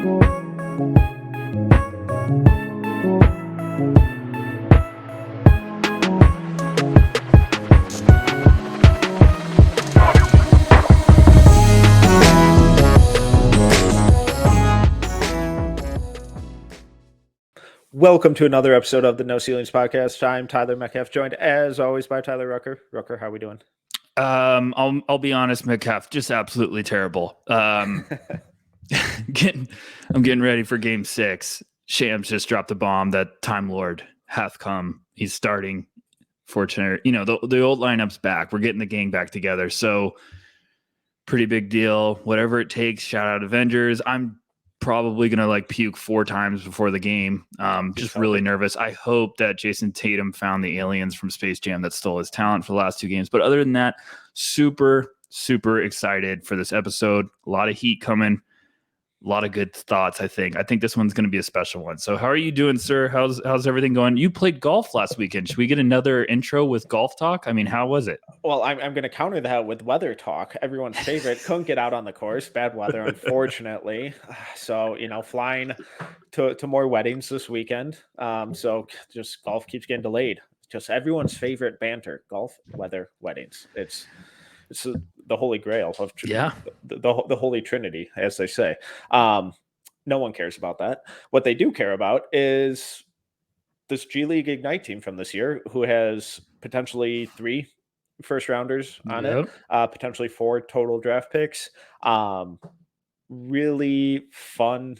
Welcome to another episode of the No Ceilings Podcast. I'm Tyler Metcalf, joined as always by Tyler Rucker. Rucker, how are we doing? I'll be honest, Metcalf, just absolutely terrible. I'm getting ready for Game 6. Shams just dropped a bomb that Time Lord hath come. He's starting. Fortunate, the old lineup's back. We're getting the gang back together. So pretty big deal. Whatever it takes. Shout out Avengers. I'm probably gonna puke 4 times before the game. Just really nervous. I hope that Jason Tatum found the aliens from Space Jam that stole his talent for the last 2 games. But other than that, super excited for this episode. A lot of heat coming. A lot of good thoughts. I think this one's going to be a special one. So how are you doing, sir? How's everything going? You played golf last weekend. Should we get another intro with golf talk? I mean, how was it? Well, I'm going to counter that with weather talk. Everyone's favorite. Couldn't get out on the course. Bad weather, unfortunately. So, flying to more weddings this weekend. So just golf keeps getting delayed. Just everyone's favorite banter. Golf, weather, weddings. It's the holy grail of the holy trinity, as they say. No one cares about that. What they do care about is this G League Ignite team from this year, who has potentially 3 first rounders on it, potentially 4 total draft picks. Really fun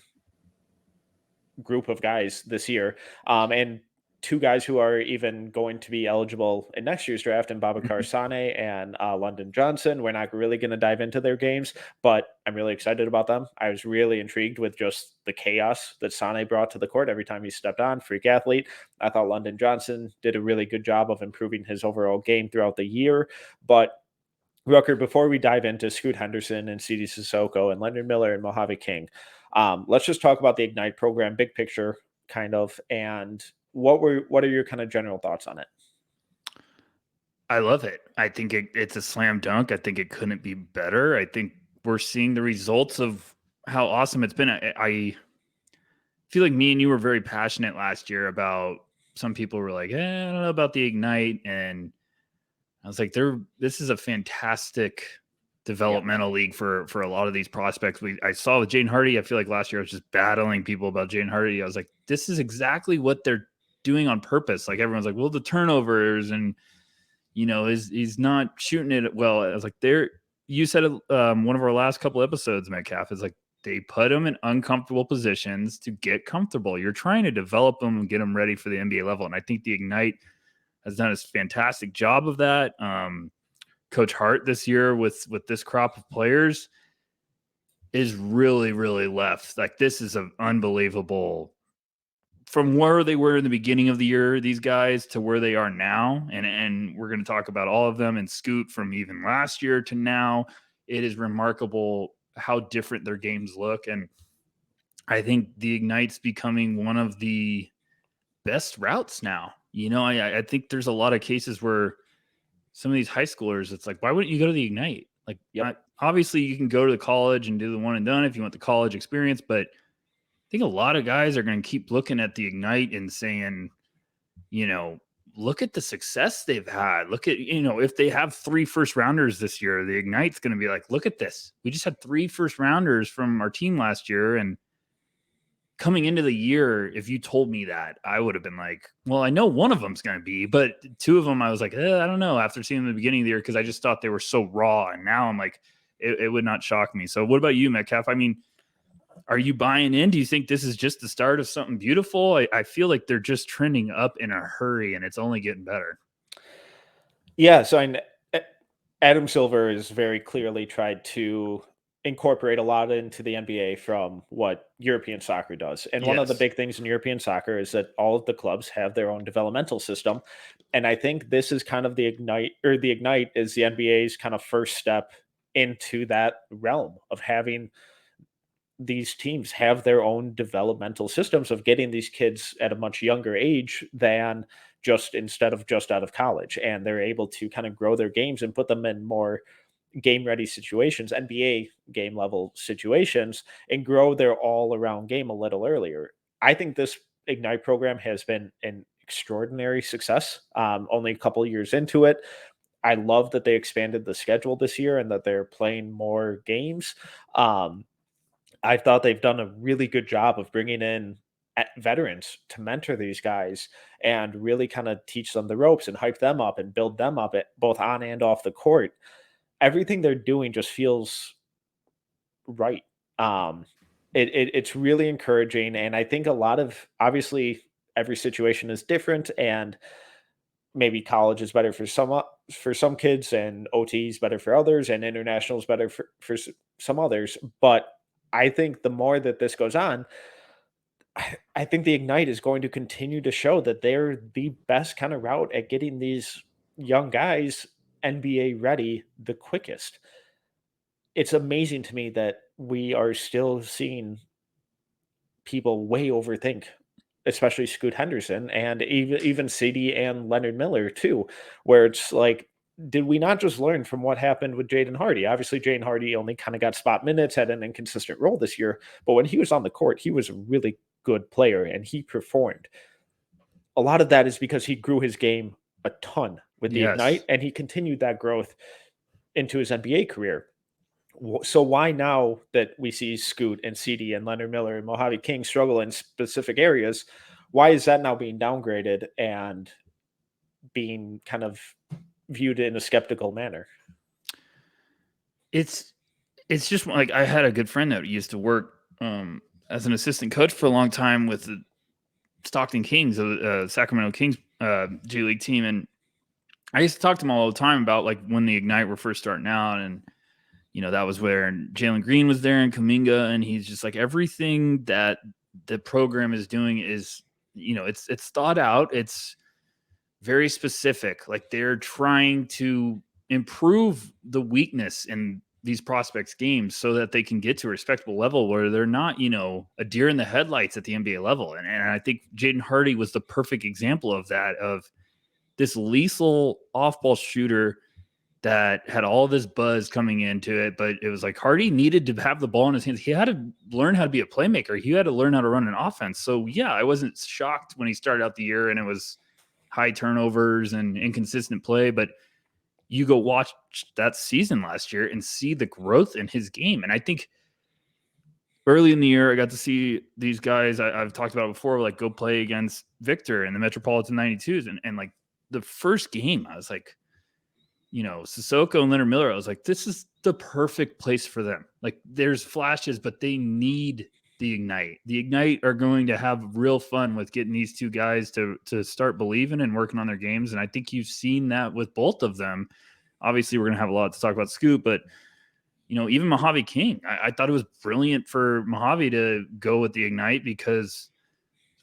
group of guys this year, and 2 guys who are even going to be eligible in next year's draft, and Babacar Sane and London Johnson. We're not really going to dive into their games, but I'm really excited about them. I was really intrigued with just the chaos that Sane brought to the court every time he stepped on. Freak athlete. I thought London Johnson did a really good job of improving his overall game throughout the year. But Rucker, before we dive into Scoot Henderson and Sidy Cissoko and Leonard Miller and Mojave King, let's just talk about the Ignite program, big picture kind of, and what are your kind of general thoughts on it? I love it. I think it's a slam dunk. I think it couldn't be better. I think we're seeing the results of how awesome it's been. I feel like me and you were very passionate last year about, some people were like, I don't know about the Ignite. And I was like, this is a fantastic developmental league for a lot of these prospects. I saw with Jaden Hardy. I feel like last year I was just battling people about Jaden Hardy. I was like, this is exactly what they're doing on purpose. Like, everyone's like, well, the turnovers and he's not shooting it well. I was like, you said it, one of our last couple episodes, Metcalf, is like, they put them in uncomfortable positions to get comfortable. You're trying to develop them and get them ready for the NBA level. And I think the Ignite has done a fantastic job of that. Coach Hart this year with this crop of players is really left. Like, this is an unbelievable, from where they were in the beginning of the year, these guys, to where they are now. And we're going to talk about all of them, and Scoot from even last year to now. It is remarkable how different their games look. And I think the Ignite's becoming one of the best routes now. I think there's a lot of cases where some of these high schoolers, it's like, why wouldn't you go to the Ignite? Like, obviously you can go to the college and do the one and done if you want the college experience, but I think a lot of guys are going to keep looking at the Ignite and saying, look at the success they've had. Look at, if they have 3 first rounders this year, the Ignite's going to be like, look at this. We just had 3 first rounders from our team last year. And coming into the year, if you told me that, I would have been like, well, I know one of them's going to be, but 2 of them, I was like, I don't know, after seeing them at the beginning of the year, because I just thought they were so raw. And now I'm like, it would not shock me. So what about you, Metcalf? I mean, are you buying in? Do you think this is just the start of something beautiful? I feel like they're just trending up in a hurry, and it's only getting better. Yeah, so Adam Silver has very clearly tried to incorporate a lot into the NBA from what European soccer does. And one of the big things in European soccer is that all of the clubs have their own developmental system. And I think this is kind of the Ignite is the NBA's kind of first step into that realm of having these teams have their own developmental systems of getting these kids at a much younger age than instead of just out of college. And they're able to kind of grow their games and put them in more game ready situations, NBA game level situations, and grow their all around game a little earlier. I think this Ignite program has been an extraordinary success. Only a couple years into it, I love that they expanded the schedule this year and that they're playing more games. Um, I thought they've done a really good job of bringing in veterans to mentor these guys and really kind of teach them the ropes and hype them up and build them up at both on and off the court. Everything they're doing just feels right. Um, it's really encouraging, and I think a lot of obviously every situation is different, and maybe college is better for some kids, and OT is better for others, and international is better for some others. But I think the more that this goes on, I think the Ignite is going to continue to show that they're the best kind of route at getting these young guys NBA ready the quickest. It's amazing to me that we are still seeing people way overthink, especially Scoot Henderson and even Sidy and Leonard Miller too, where it's like, did we not just learn from what happened with Jaden Hardy? Obviously, Jaden Hardy only kind of got spot minutes, had an inconsistent role this year, but when he was on the court, he was a really good player and he performed. A lot of that is because he grew his game a ton with the Ignite, Yes. and he continued that growth into his NBA career. So why now that we see Scoot and CD and Leonard Miller and Mojave King struggle in specific areas, why is that now being downgraded and being kind of viewed in a skeptical manner? It's just like I had a good friend that used to work as an assistant coach for a long time with the Stockton Kings, Sacramento Kings G League team, and I used to talk to him all the time about like when the Ignite were first starting out, and that was where Jalen Green was there and Kuminga, and he's just like everything that the program is doing is it's thought out, it's very specific. Like they're trying to improve the weakness in these prospects games so that they can get to a respectable level where they're not, a deer in the headlights at the NBA level. And I think Jaden Hardy was the perfect example of that, of this lethal off-ball shooter that had all this buzz coming into it, but it was like Hardy needed to have the ball in his hands. He had to learn how to be a playmaker. He had to learn how to run an offense. So yeah, I wasn't shocked when he started out the year and it was high turnovers and inconsistent play, but you go watch that season last year and see the growth in his game. And I think early in the year, I got to see these guys I've talked about before, like go play against Victor in the Metropolitan 92s. And like the first game, I was like, Cissoko and Leonard Miller, I was like, this is the perfect place for them. Like there's flashes, but they need the Ignite. The Ignite are going to have real fun with getting these two guys to start believing and working on their games. And I think you've seen that with both of them. Obviously, we're going to have a lot to talk about Scoot, but even Mojave King, I thought it was brilliant for Mojave to go with the Ignite because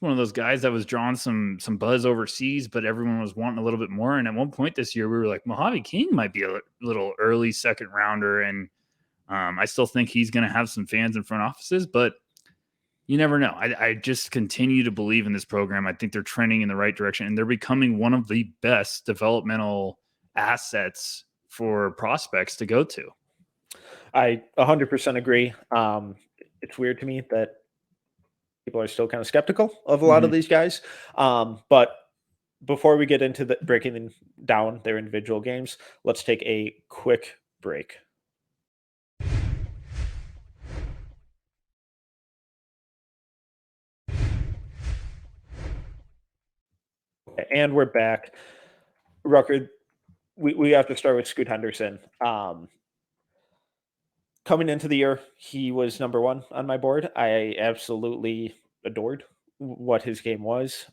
one of those guys that was drawing some buzz overseas, but everyone was wanting a little bit more. And at one point this year, we were like, Mojave King might be a little early second rounder. And I still think he's going to have some fans in front offices, but you never know. I just continue to believe in this program. I think they're trending in the right direction, and they're becoming one of the best developmental assets for prospects to go to. I 100% agree. It's weird to me that people are still kind of skeptical of a lot of these guys. But before we get into breaking down their individual games, let's take a quick break. And we're back. Rucker, we have to start with Scoot Henderson. Coming into the year, he was number one on my board. I absolutely adored what his game was.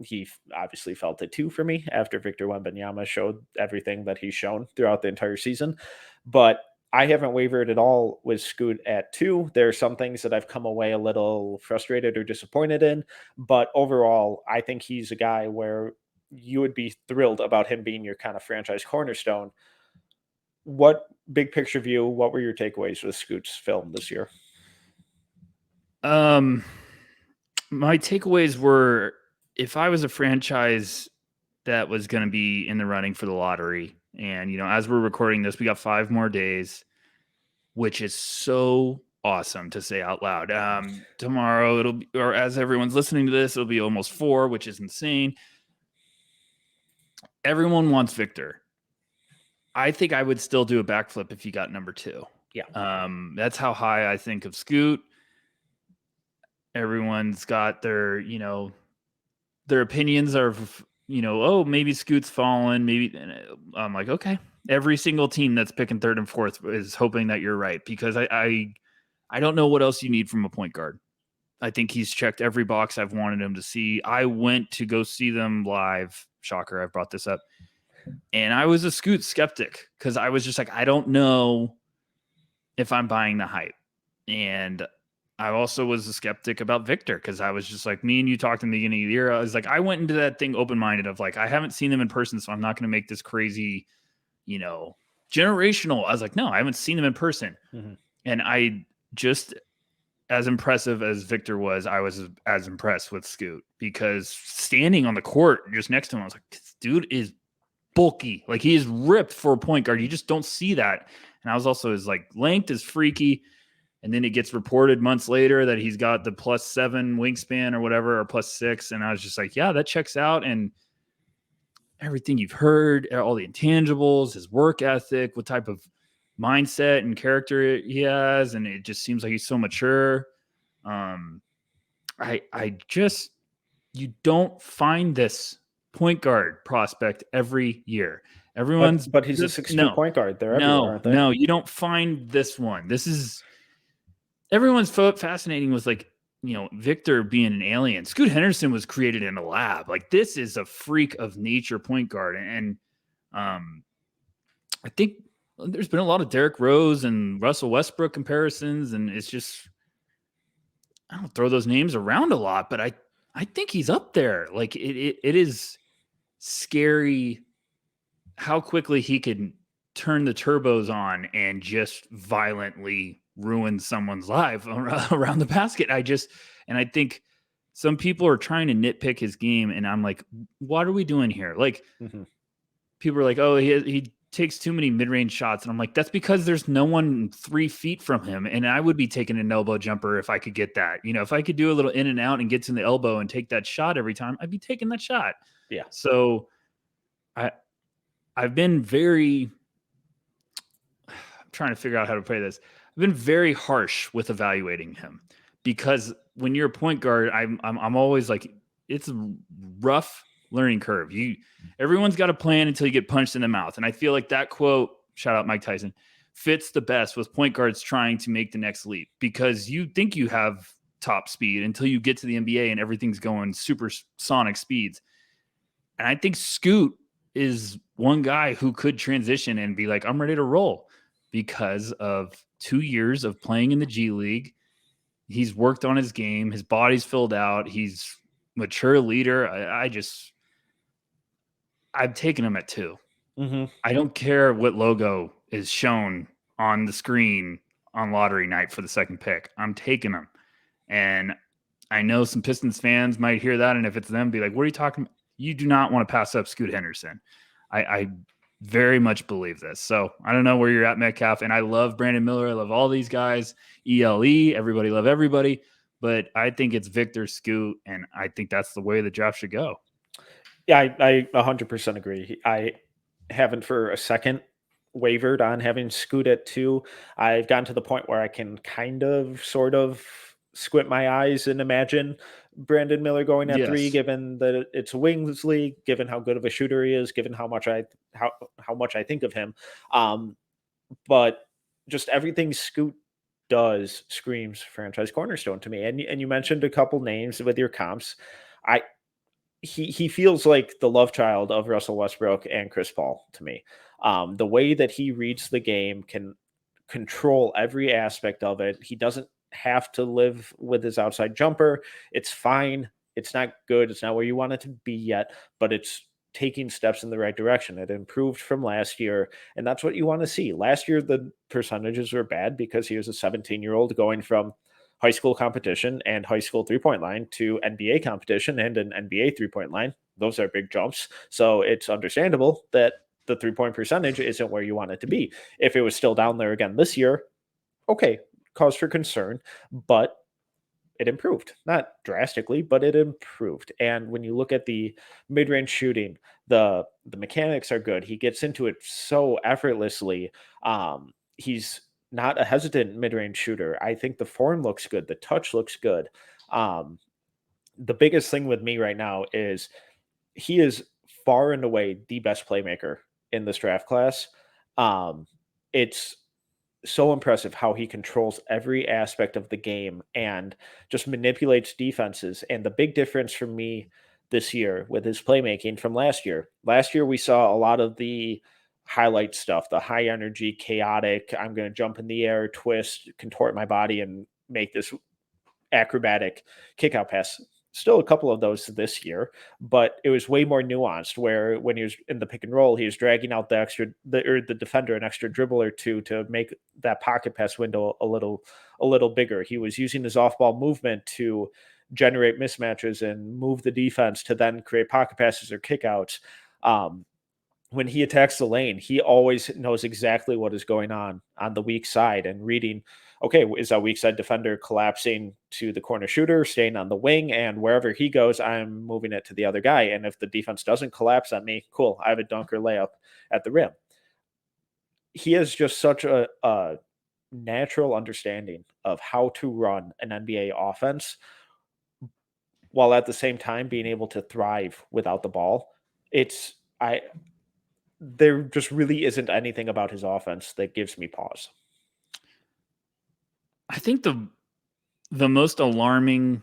He obviously felt it too for me after Victor Wembanyama showed everything that he's shown throughout the entire season. But I haven't wavered at all with Scoot at two. There are some things that I've come away a little frustrated or disappointed in, but overall, I think he's a guy where you would be thrilled about him being your kind of franchise cornerstone. What big picture view, what were your takeaways with Scoot's film this year? My takeaways were, if I was a franchise that was going to be in the running for the lottery And, as we're recording this, we got 5 more days, which is so awesome to say out loud. Tomorrow it'll be, or as everyone's listening to this, it'll be almost 4, which is insane. Everyone wants Victor. I think I would still do a backflip if you got number 2. Yeah. That's how high I think of Scoot. Everyone's got their, their opinions are, oh, maybe Scoot's fallen. Maybe. I'm like, okay. Every single team that's picking 3rd and 4th is hoping that you're right, because I don't know what else you need from a point guard. I think he's checked every box I've wanted him to see. I went to go see them live. Shocker, I brought this up. And I was a Scoot skeptic, because I was just like, I don't know if I'm buying the hype. And I also was a skeptic about Victor, because I was just like, me and you talked in the beginning of the year. I was like, I went into that thing open-minded of like, I haven't seen them in person, so I'm not going to make this crazy, generational. I was like, no, I haven't seen them in person. Mm-hmm. And I just, as impressive as Victor was, I was as impressed with Scoot, because standing on the court just next to him, I was like, this dude is bulky. Like, he is ripped for a point guard. You just don't see that. And I was also, his like length is freaky. And then it gets reported months later that he's got the +7 wingspan or whatever, or +6. And I was just like, yeah, that checks out. And everything you've heard, all the intangibles, his work ethic, what type of mindset and character he has. And it just seems like he's so mature. I just, you don't find this point guard prospect every year. Everyone's, but he's a 6'2" point guard. They're everywhere, aren't they? No, you don't find this one. This is, everyone's fascinating with like, Victor being an alien. Scoot Henderson was created in a lab. Like, this is a freak of nature point guard. And I think there's been a lot of Derrick Rose and Russell Westbrook comparisons. And it's just, I don't throw those names around a lot, but I think he's up there. Like, it is scary how quickly he can turn the turbos on and just violently ruin someone's life around the basket. I think some people are trying to nitpick his game, and I'm like, what are we doing here? Like, people are like, oh, he takes too many mid-range shots. And I'm like, that's because there's no one 3 feet from him. And I would be taking an elbow jumper if I could get that. If I could do a little in and out and get to the elbow and take that shot every time, I'd be taking that shot. Yeah. So I've been very, I'm trying to figure out how to play this. I've been very harsh with evaluating him, because when you're a point guard, I'm always like, it's a rough learning curve. Everyone's got a plan until you get punched in the mouth. And I feel like that quote, shout out Mike Tyson, fits the best with point guards trying to make the next leap, because you think you have top speed until you get to the NBA and everything's going supersonic speeds. And I think Scoot is one guy who could transition and be like, I'm ready to roll, because of 2 years of playing in the G League. He's worked on his game. His body's filled out. He's mature leader. I've taken him at 2. I don't care what logo is shown on the screen on lottery night for the 2nd pick. I'm taking him. And I know some Pistons fans might hear that, and if it's them, be like, what are you talking about? You do not want to pass up Scoot Henderson. I very much believe this. So I don't know where you're at, Metcalf. And I love Brandon Miller. I love all these guys. ELE, everybody love everybody. But I think it's Victor, Scoot, and I think that's the way the draft should go. Yeah, I 100% agree. I haven't for a second wavered on having Scoot at 2. I've gotten to the point where I can kind of sort of squint my eyes and imagine Brandon Miller going at 3, given that it's a wings league, given how good of a shooter he is, given how much I think of him. But just everything Scoot does screams franchise cornerstone to me. And you mentioned a couple names with your comps. He feels like the love child of Russell Westbrook and Chris Paul to me. The way that he reads the game, can control every aspect of it. He doesn't have to live with his outside jumper. It's fine. It's not good. It's not where you want it to be yet, but it's taking steps in the right direction. It improved from last year, and that's what you want to see. Last year, the percentages were bad because he was a 17-year-old going from high school competition and high school three-point line to NBA competition and an NBA three-point line. Those are big jumps. So it's understandable that the 3-point percentage isn't where you want it to be. If it was still down there again this year, okay, cause for concern, but it improved. Not drastically, but it improved. And when you look at the mid-range shooting, the mechanics are good. He gets into it so effortlessly. He's not a hesitant mid-range shooter. I think the form looks good. The touch looks good. Um, the biggest thing with me right now is he is far and away the best playmaker in this draft class. It's so impressive how he controls every aspect of the game and just manipulates defenses. And the big difference for me this year with his playmaking from last year. Last year we saw a lot of the highlight stuff, the high energy, chaotic, I'm going to jump in the air, twist, contort my body and make this acrobatic kick out pass. Still a couple of those this year, but it was way more nuanced. Where when he was in the pick and roll, he was dragging out the defender an extra dribble or two to make that pocket pass window a little bigger. He was using his off ball movement to generate mismatches and move the defense to then create pocket passes or kickouts. When he attacks the lane, he always knows exactly what is going on the weak side and reading, okay, is that weak side defender collapsing to the corner shooter, staying on the wing, and wherever he goes, I'm moving it to the other guy. And if the defense doesn't collapse on me, cool, I have a dunker layup at the rim. He has just such a natural understanding of how to run an NBA offense while at the same time being able to thrive without the ball. There just really isn't anything about his offense that gives me pause. I think the most alarming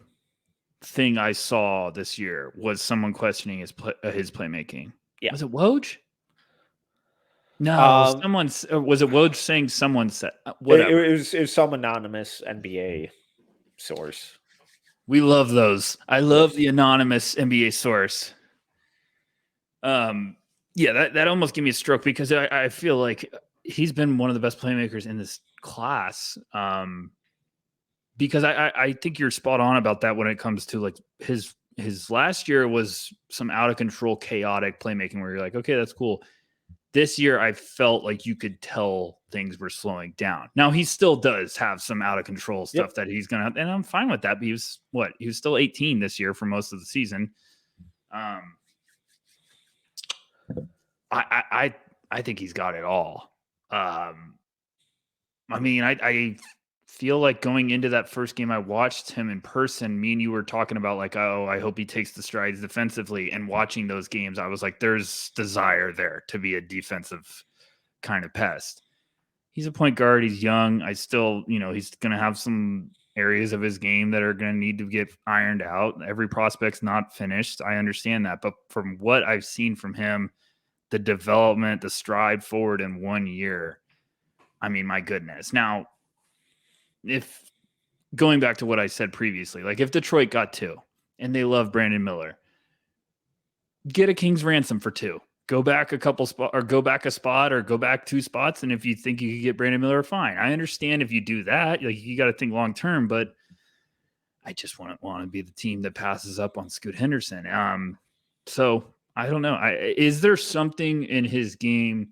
thing I saw this year was someone questioning his playmaking. Yeah. Was it Woj? No, was it Woj saying someone said whatever? It was some anonymous NBA source. We love those. I love the anonymous NBA source. Yeah, that almost gave me a stroke because I feel like he's been one of the best playmakers in this class. Because I think you're spot on about that when it comes to like his last year was some out of control, chaotic playmaking where you're like, okay, that's cool. This year, I felt like you could tell things were slowing down. Now he still does have some out of control stuff that he's gonna, and I'm fine with that. But he was still 18 this year for most of the season. I think he's got it all. I mean, I feel like going into that first game, I watched him in person. Me and you were talking about like, oh, I hope he takes the strides defensively. And watching those games, I was like, there's desire there to be a defensive kind of pest. He's a point guard. He's young. I still, he's going to have some areas of his game that are going to need to get ironed out. Every prospect's not finished. I understand that. But from what I've seen from him, the development, the stride forward in 1 year, I mean, my goodness. Now, if going back to what I said previously, like if Detroit got 2 and they love Brandon Miller, get a King's ransom for 2. Go back a couple spots or go back a spot or go back 2 spots. And if you think you could get Brandon Miller, fine. I understand if you do that, like you got to think long term, but I just want to be the team that passes up on Scoot Henderson. So I don't know. Is there something in his game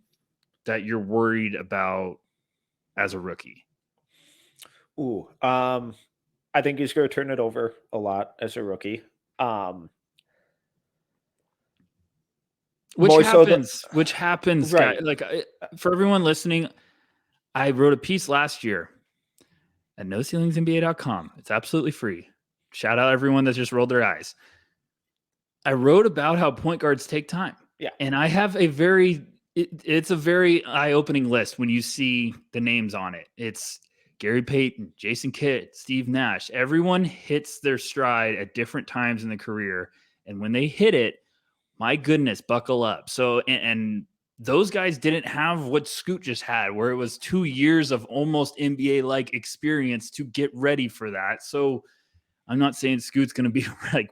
that you're worried about as a rookie? I think he's going to turn it over a lot as a rookie. Which happens, right. guys. Like for everyone listening, I wrote a piece last year at noceilingsnba.com. It's absolutely free. Shout out everyone that just rolled their eyes. I wrote about how point guards take time. Yeah. And I have it's a very eye-opening list when you see the names on it. It's Gary Payton, Jason Kidd, Steve Nash. Everyone hits their stride at different times in the career. And when they hit it, my goodness, buckle up. So, and those guys didn't have what Scoot just had, where it was 2 years of almost NBA-like experience to get ready for that. So I'm not saying Scoot's going to be like,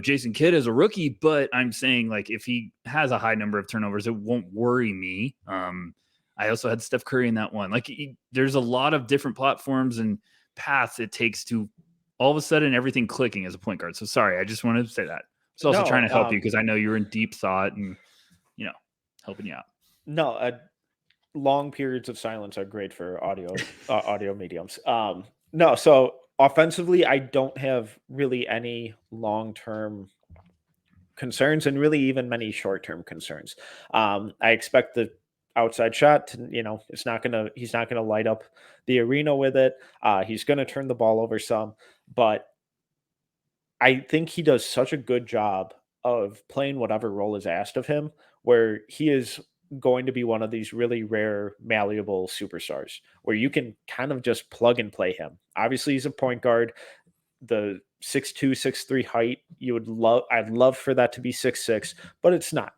Jason Kidd as a rookie, but I'm saying like if he has a high number of turnovers, it won't worry me. I also had Steph Curry in that one. Like there's a lot of different platforms and paths it takes to all of a sudden everything clicking as a point guard. So sorry, I just wanted to say that. I was also trying to help you because I know you're in deep thought and, helping you out. No, long periods of silence are great for audio mediums. No, so offensively, I don't have really any long term concerns and really even many short term concerns. I expect the outside shot to, he's not gonna light up the arena with it. He's gonna turn the ball over some, but I think he does such a good job of playing whatever role is asked of him, where he is going to be one of these really rare, malleable superstars where you can kind of just plug and play him. Obviously, he's a point guard. The 6'2", 6'3" height, I'd love for that to be 6'6", but it's not.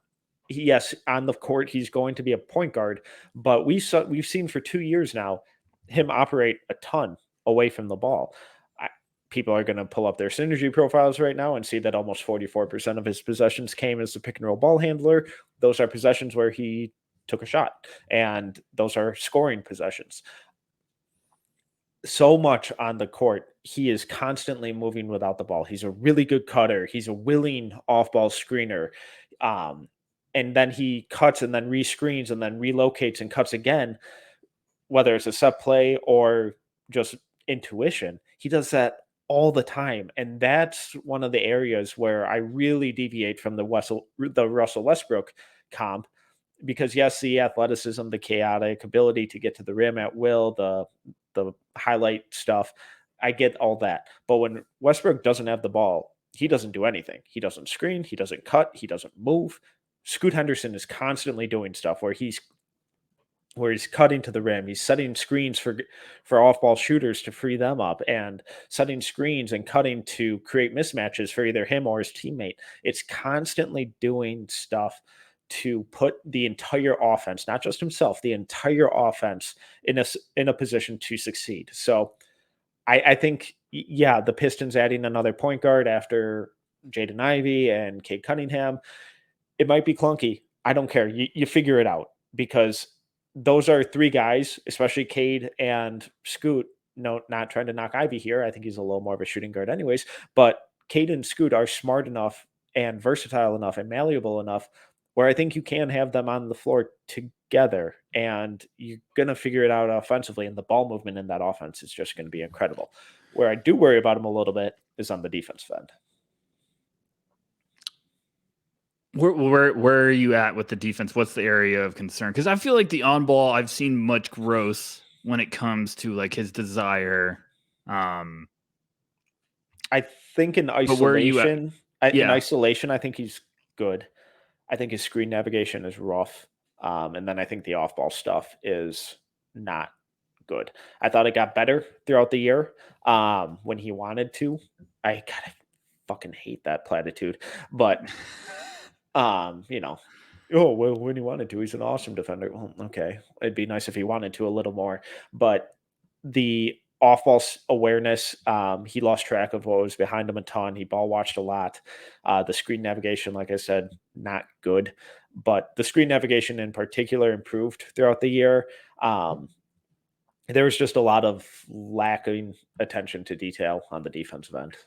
Yes, on the court, he's going to be a point guard, but we've seen for 2 years now him operate a ton away from the ball. People are going to pull up their synergy profiles right now and see that almost 44% of his possessions came as a pick and roll ball handler. Those are possessions where he took a shot, and those are scoring possessions. So much on the court, he is constantly moving without the ball. He's a really good cutter. He's a willing off-ball screener. And then he cuts and then rescreens and then relocates and cuts again, whether it's a set play or just intuition. He does that all the time. And that's one of the areas where I really deviate from the Russell Westbrook comp, because yes, the athleticism, the chaotic ability to get to the rim at will, the highlight stuff, I get all that. But when Westbrook doesn't have the ball, he doesn't do anything. He doesn't screen, he doesn't cut, he doesn't move. Scoot Henderson is constantly doing stuff where he's cutting to the rim. He's setting screens for off-ball shooters to free them up, and setting screens and cutting to create mismatches for either him or his teammate. It's constantly doing stuff to put the entire offense, not just himself, the entire offense in a position to succeed. So I think, yeah, the Pistons adding another point guard after Jaden Ivey and Cade Cunningham, it might be clunky. I don't care. You figure it out, because those are three guys, especially Cade and Scoot. No, not trying to knock Ivy here. I think he's a little more of a shooting guard anyways. But Cade and Scoot are smart enough and versatile enough and malleable enough where I think you can have them on the floor together, and you're going to figure it out offensively. And the ball movement in that offense is just going to be incredible. Where I do worry about him a little bit is on the defensive end. Where are you at with the defense? What's the area of concern? Because I feel like the on ball, I've seen much growth when it comes to like his desire. I think in isolation, where are you at? In isolation, I think he's good. I think his screen navigation is rough. And then I think the off ball stuff is not good. I thought it got better throughout the year when he wanted to. I kind of fucking hate that platitude, but oh, well, when he wanted to, he's an awesome defender. Well, okay. It'd be nice if he wanted to a little more, but the off-ball awareness, he lost track of what was behind him a ton. He ball watched a lot. The screen navigation, like I said, not good, but the screen navigation in particular improved throughout the year. There was just a lot of lacking attention to detail on the defensive end.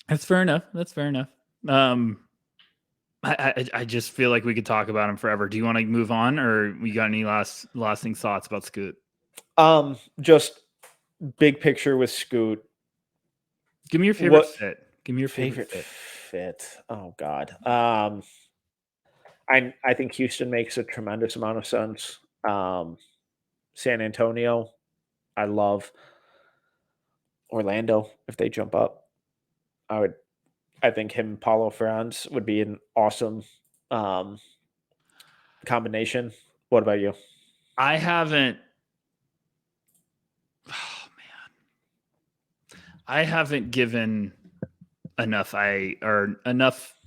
That's fair enough. I just feel like we could talk about him forever. Do you want to move on, or we got any lasting thoughts about Scoot? Just big picture with Scoot. Give me your favorite fit. Give me your favorite fit. Oh God. I think Houston makes a tremendous amount of sense. San Antonio, I love. Orlando, if they jump up, I think him and Paulo Franz would be an awesome combination. What about you? I haven't. Oh man, I haven't given enough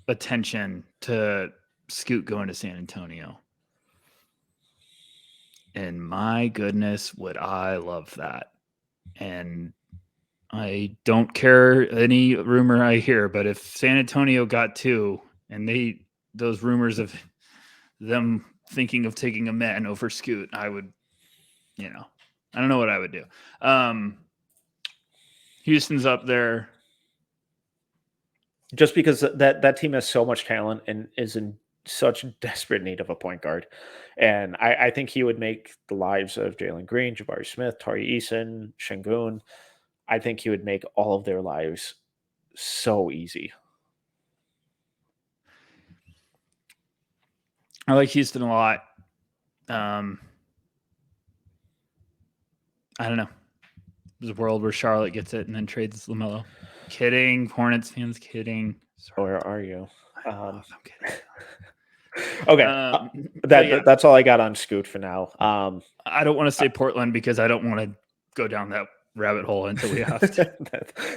attention to Scoot going to San Antonio. And my goodness, would I love that. And I don't care any rumor I hear, but if San Antonio got two, and those rumors of them thinking of taking a man over Scoot, I would, I don't know what I would do. Houston's up there. Just because that team has so much talent and is in such desperate need of a point guard. And I think he would make the lives of Jalen Green, Jabari Smith, Tari Eason, Shingun. I think he would make all of their lives so easy. I like Houston a lot. I don't know. There's a world where Charlotte gets it and then trades LaMelo. Kidding. Hornets fans kidding. Sorry. Where are you? I'm kidding. Okay. That's all I got on Scoot for now. I don't want to say Portland because I don't want to go down that rabbit hole until we have to.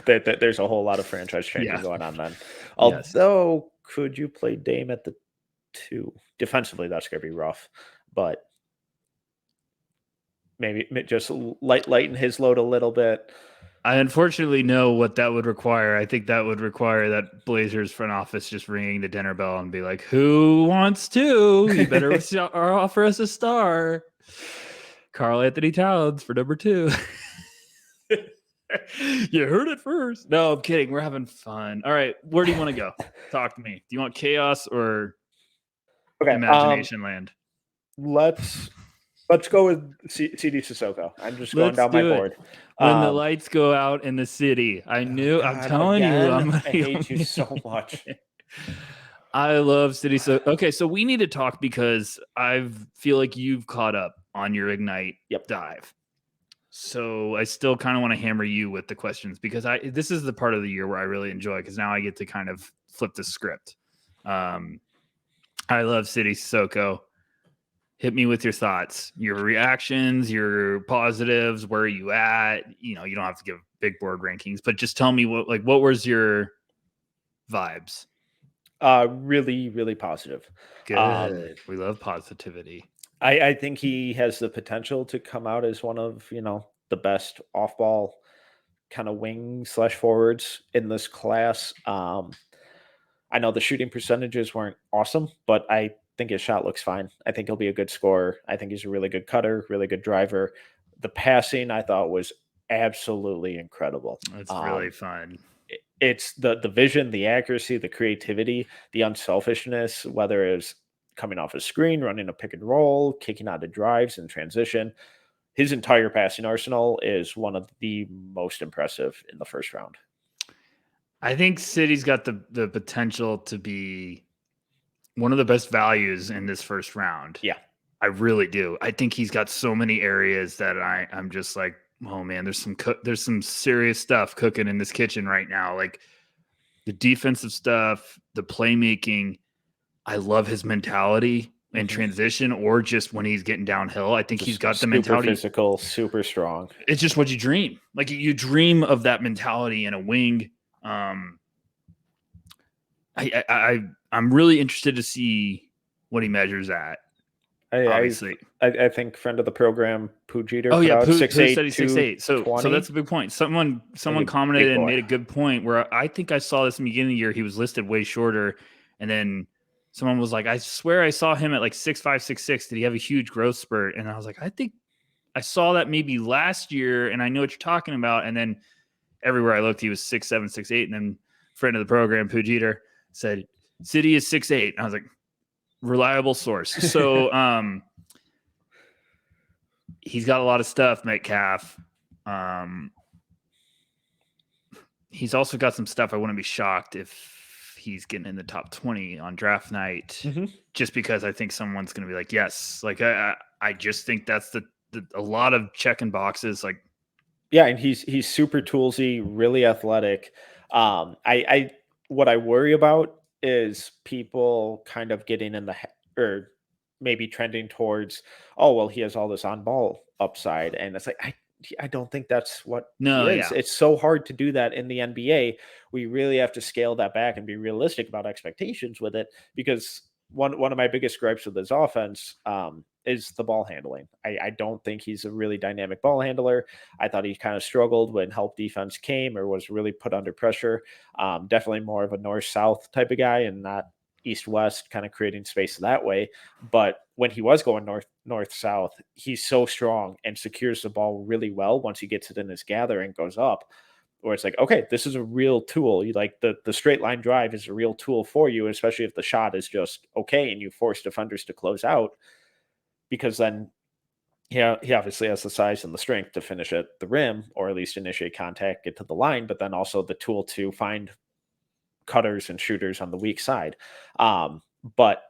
There's a whole lot of franchise changing going on then. Although, could you play Dame at the 2? Defensively, that's going to be rough. But maybe just lighten his load a little bit. I unfortunately know what that would require. I think that would require that Blazers front office just ringing the dinner bell and be like, who wants to? You better offer us a star. Karl Anthony Towns for number 2. You heard it first. No, I'm kidding. We're having fun. All right. Where do you want to go? Talk to me. Do you want chaos or imagination land? Let's go with Sidy Cissoko. I'm just going down my board. When the lights go out in the city. I'm telling you. I hate you so much. I love Sidy. Okay, so we need to talk because I feel like you've caught up on your Ignite dive. So I still kind of want to hammer you with the questions because this is the part of the year where I really enjoy because now I get to kind of flip the script. I love Sidy Cissoko. Hit me with your thoughts, your reactions, your positives. Where are you at? You don't have to give big board rankings, but just tell me what was your vibes? Really, really positive. Good. We love positivity. I think he has the potential to come out as one of, the best off-ball kind of wing/forwards in this class. I know the shooting percentages weren't awesome, but I think his shot looks fine. I think he'll be a good scorer. I think he's a really good cutter, really good driver. The passing I thought was absolutely incredible. It's really fun. It's the vision, the accuracy, the creativity, the unselfishness, whether it's coming off a screen, running a pick and roll, kicking out of drives and transition. His entire passing arsenal is one of the most impressive in the first round. I think Sidy's got the potential to be one of the best values in this first round. Yeah. I really do. I think he's got so many areas that I'm just like, oh man, there's some serious stuff cooking in this kitchen right now. Like the defensive stuff, the playmaking. I love his mentality in transition or just when he's getting downhill. I think he's got the mentality. Super physical, super strong. It's just what you dream. Like you dream of that mentality in a wing. I'm really interested to see what he measures at. Obviously, I think friend of the program, Pujiter. Oh yeah, Pooh said he's 6'8". So that's a big point. Someone commented and made a good point where I think I saw this in the beginning of the year. He was listed way shorter, and then someone was like, "I swear I saw him at like 6'5", 6'6". Did he have a huge growth spurt?" And I was like, "I think I saw that maybe last year, and I know what you're talking about." And then everywhere I looked, he was 6'7", 6'8". And then friend of the program, Pujiter, said Sidy is 6'8". And I was like, reliable source. So he's got a lot of stuff, Metcalf. He's also got some stuff. I wouldn't be shocked if he's getting in the top 20 on draft night, just because I think someone's going to be like, yes. Like I just think that's a lot of checking boxes. Like, yeah, and he's super toolsy, really athletic. What I worry about is people kind of getting in or maybe trending towards, oh, well, he has all this on ball upside. And it's like, I don't think that's what he is. It's so hard to do that in the NBA. We really have to scale that back and be realistic about expectations with it, because one of my biggest gripes with his offense is the ball handling. I don't think he's a really dynamic ball handler. I thought he kind of struggled when help defense came or was really put under pressure. Definitely more of a north-south type of guy and not east-west, kind of creating space that way. But when he was going north-south, he's so strong and secures the ball really well once he gets it in his gather and goes up. where it's like, okay, this is a real tool. You like the straight line drive is a real tool for you, especially if the shot is just okay and you force defenders to close out, because then he obviously has the size and the strength to finish at the rim or at least initiate contact, get to the line, but then also the tool to find cutters and shooters on the weak side. But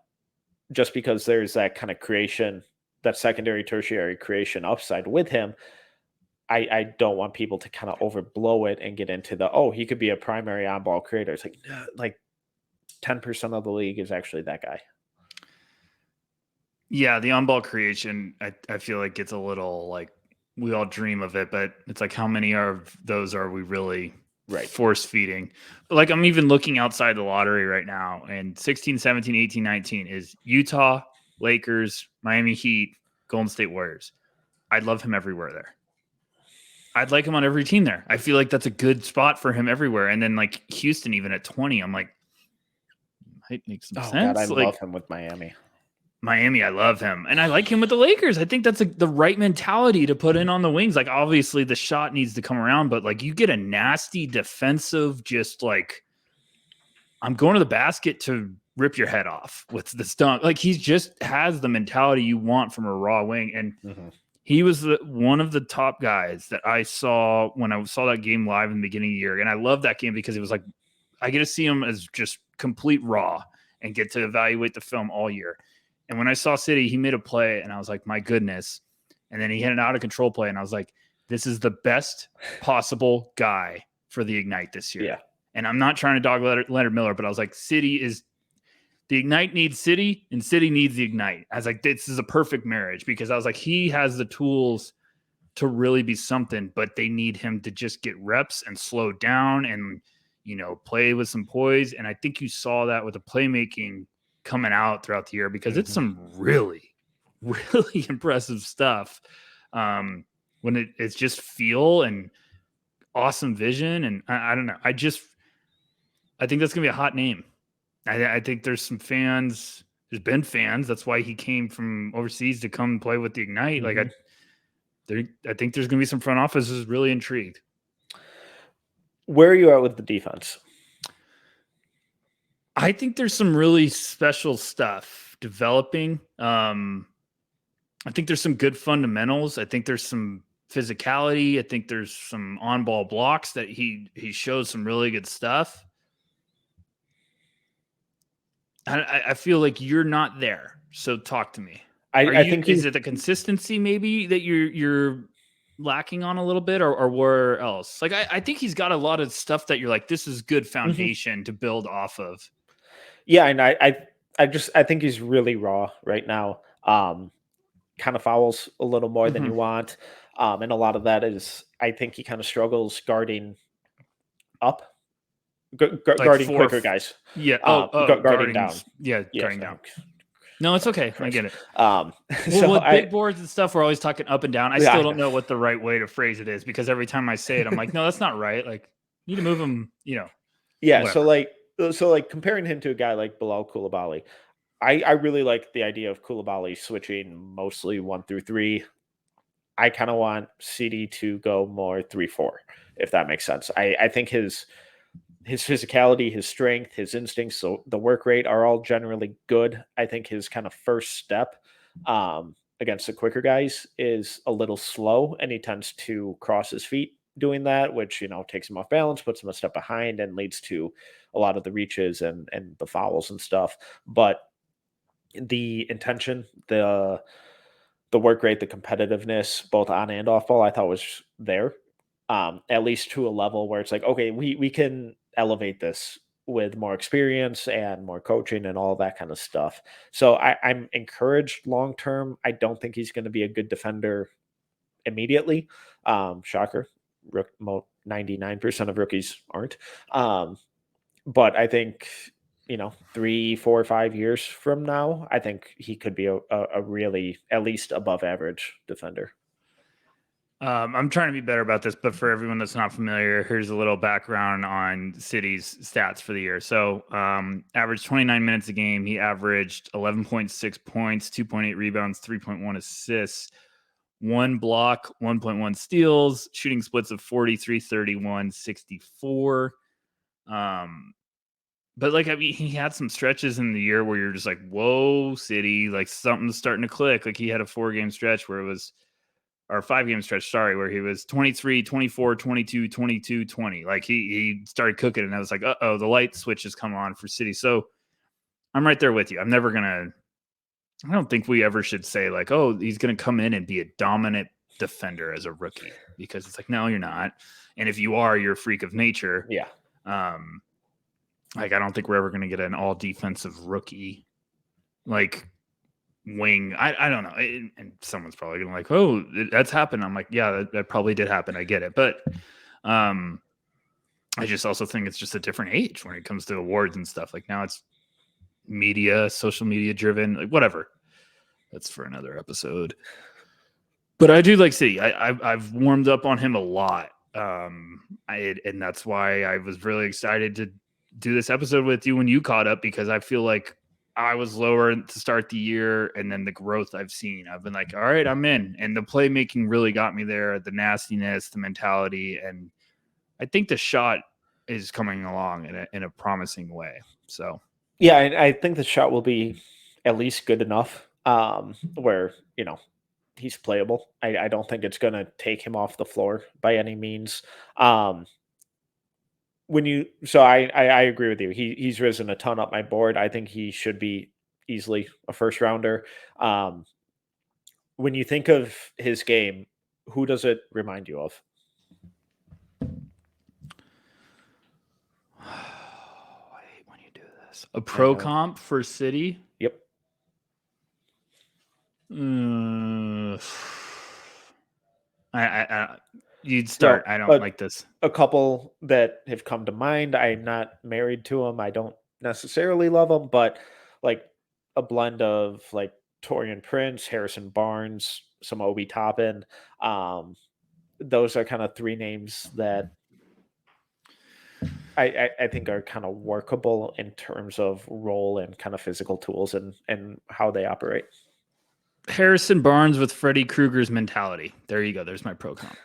just because there's that kind of creation, that secondary, tertiary creation upside with him, I don't want people to kind of overblow it and get into the, oh, he could be a primary on ball creator. It's like 10% of the league is actually that guy. Yeah, the on-ball creation, I feel like it's a little like we all dream of it, but it's like how many of those are we really force feeding? Like I'm even looking outside the lottery right now, and 16, 17, 18, 19 is Utah, Lakers, Miami Heat, Golden State Warriors. I'd love him everywhere there. I'd like him on every team there. I feel like that's a good spot for him everywhere. And then like Houston, even at 20, I'm like, might make some sense. God, I like, love him with Miami. I love him. And I like him with the Lakers. I think that's the right mentality to put in on the wings. Like, obviously, the shot needs to come around, but like you get a nasty defensive, just like, I'm going to the basket to rip your head off with this dunk. Like, he just has the mentality you want from a raw wing. And he was one of the top guys that I saw when I saw that game live in the beginning of the year. And I love that game because it was like, I get to see him as just complete raw and get to evaluate the film all year. And when I saw Sidy, he made a play, and I was like, my goodness. And then he had an out-of-control play, and I was like, this is the best possible guy for the Ignite this year. Yeah. And I'm not trying to dog Leonard Miller, but I was like, the Ignite needs Sidy, and Sidy needs the Ignite. I was like, this is a perfect marriage, because I was like, he has the tools to really be something, but they need him to just get reps and slow down and, play with some poise. And I think you saw that with the playmaking coming out throughout the year, because it's some really, really impressive stuff. When it's just feel and awesome vision. And I don't know. I think that's going to be a hot name. I think there's some fans. There's been fans. That's why he came from overseas to come play with the Ignite. Like I think there's going to be some front offices really intrigued. Where are you at with the defense? I think there's some really special stuff developing. I think there's some good fundamentals. I think there's some physicality. I think there's some on-ball blocks that he shows some really good stuff. I feel like you're not there. So talk to me. I think is it the consistency maybe that you're lacking on a little bit, or where else? Like I think he's got a lot of stuff that you're like, this is good foundation to build off of. Yeah, and I think he's really raw right now. Kind of fouls a little more than you want. And a lot of that is, I think he kind of struggles guarding up. Guarding quicker guys. Yeah. Guarding down. Yeah, guarding down. No, it's okay. I get it. So with big boards and stuff, we're always talking up and down. I still don't know what the right way to phrase it is, because every time I say it, I'm like, no, that's not right. Like, you need to move them, Yeah. Whatever. So comparing him to a guy like Bilal Coulibaly, I really like the idea of Coulibaly switching mostly 1 through 3. I kind of want Sidy to go more 3-4, if that makes sense. I think his physicality, his strength, his instincts, so the work rate are all generally good. I think his kind of first step against the quicker guys is a little slow, and he tends to cross his feet doing that, which takes him off balance, puts him a step behind, and leads to a lot of the reaches and the fouls and stuff. But the intention, the work rate, the competitiveness, both on and off ball, I thought was there, at least to a level where it's like, okay, we can elevate this with more experience and more coaching and all that kind of stuff. So I'm encouraged long term. I don't think he's going to be a good defender immediately. Shocker. 99% of rookies aren't. But I think, 3, 4, 5 years from now, I think he could be a really at least above average defender. I'm trying to be better about this, but for everyone that's not familiar, here's a little background on Sidy's stats for the year. So, averaged 29 minutes a game. He averaged 11.6 points, 2.8 rebounds, 3.1 assists, 1 block, 1.1 steals, shooting splits of 43, 31, 64. But like, I mean, he had some stretches in the year where you're just like, whoa, Sidy, like something's starting to click. Like he had a 4-game stretch where it was, or 5-game stretch, sorry, where he was 23, 24, 22, 22, 20. Like he started cooking, and I was like, the light switch has come on for Sidy. So I'm right there with you. I don't think we ever should say like, oh, he's going to come in and be a dominant defender as a rookie, because it's like, no, you're not. And if you are, you're a freak of nature. Yeah. Like, I don't think we're ever going to get an all defensive rookie, like wing. I don't know. And someone's probably going to like, oh, that's happened. I'm like, yeah, that probably did happen. I get it. But I just also think it's just a different age when it comes to awards and stuff. Like now it's media, social media driven, like whatever. That's for another episode. But I do like Sidy. I've warmed up on him a lot. And that's why I was really excited to do this episode with you when you caught up, because I feel like I was lower to start the year, and then the growth I've seen, I've been like, all right, I'm in. And the playmaking really got me there, the nastiness, the mentality, and I think the shot is coming along in a promising way. So yeah, I think the shot will be at least good enough where, he's playable. I don't think it's going to take him off the floor by any means. So I agree with you. He's risen a ton up my board. I think he should be easily a first rounder. When you think of his game, who does it remind you of? I hate when you do this. A pro comp for Sidy? Yep. You'd start. I don't like this. A couple that have come to mind. I'm not married to them. I don't necessarily love them, but like a blend of like Torian Prince, Harrison Barnes, some Obi Toppin. Those are kind of 3 names that I think are kind of workable in terms of role and kind of physical tools and how they operate. Harrison Barnes with Freddy Krueger's mentality. There you go. There's my pro comp.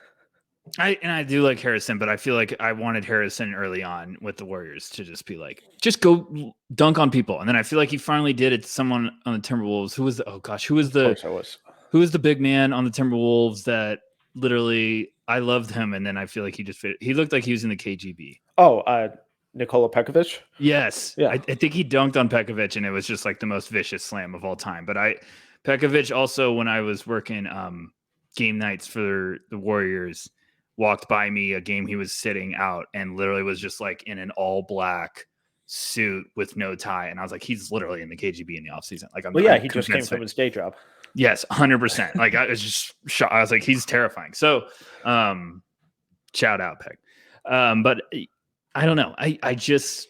I do like Harrison, but I feel like I wanted Harrison early on with the Warriors to just be like, just go dunk on people. And then I feel like he finally did it to someone on the Timberwolves. Who was the big man on the Timberwolves that literally I loved him, and then I feel like he looked like he was in the KGB. Nikola Pekovic? Yes. Yeah. I think he dunked on Pekovic, and it was just like the most vicious slam of all time. But Pekovic also, when I was working game nights for the Warriors, walked by me a game he was sitting out and literally was just like in an all black suit with no tie. And I was like, he's literally in the KGB in the offseason. Like, he just came from his day job. Yes, 100%. Like, I was just shocked. I was like, he's terrifying. So, shout out, Peg. But I don't know. I just,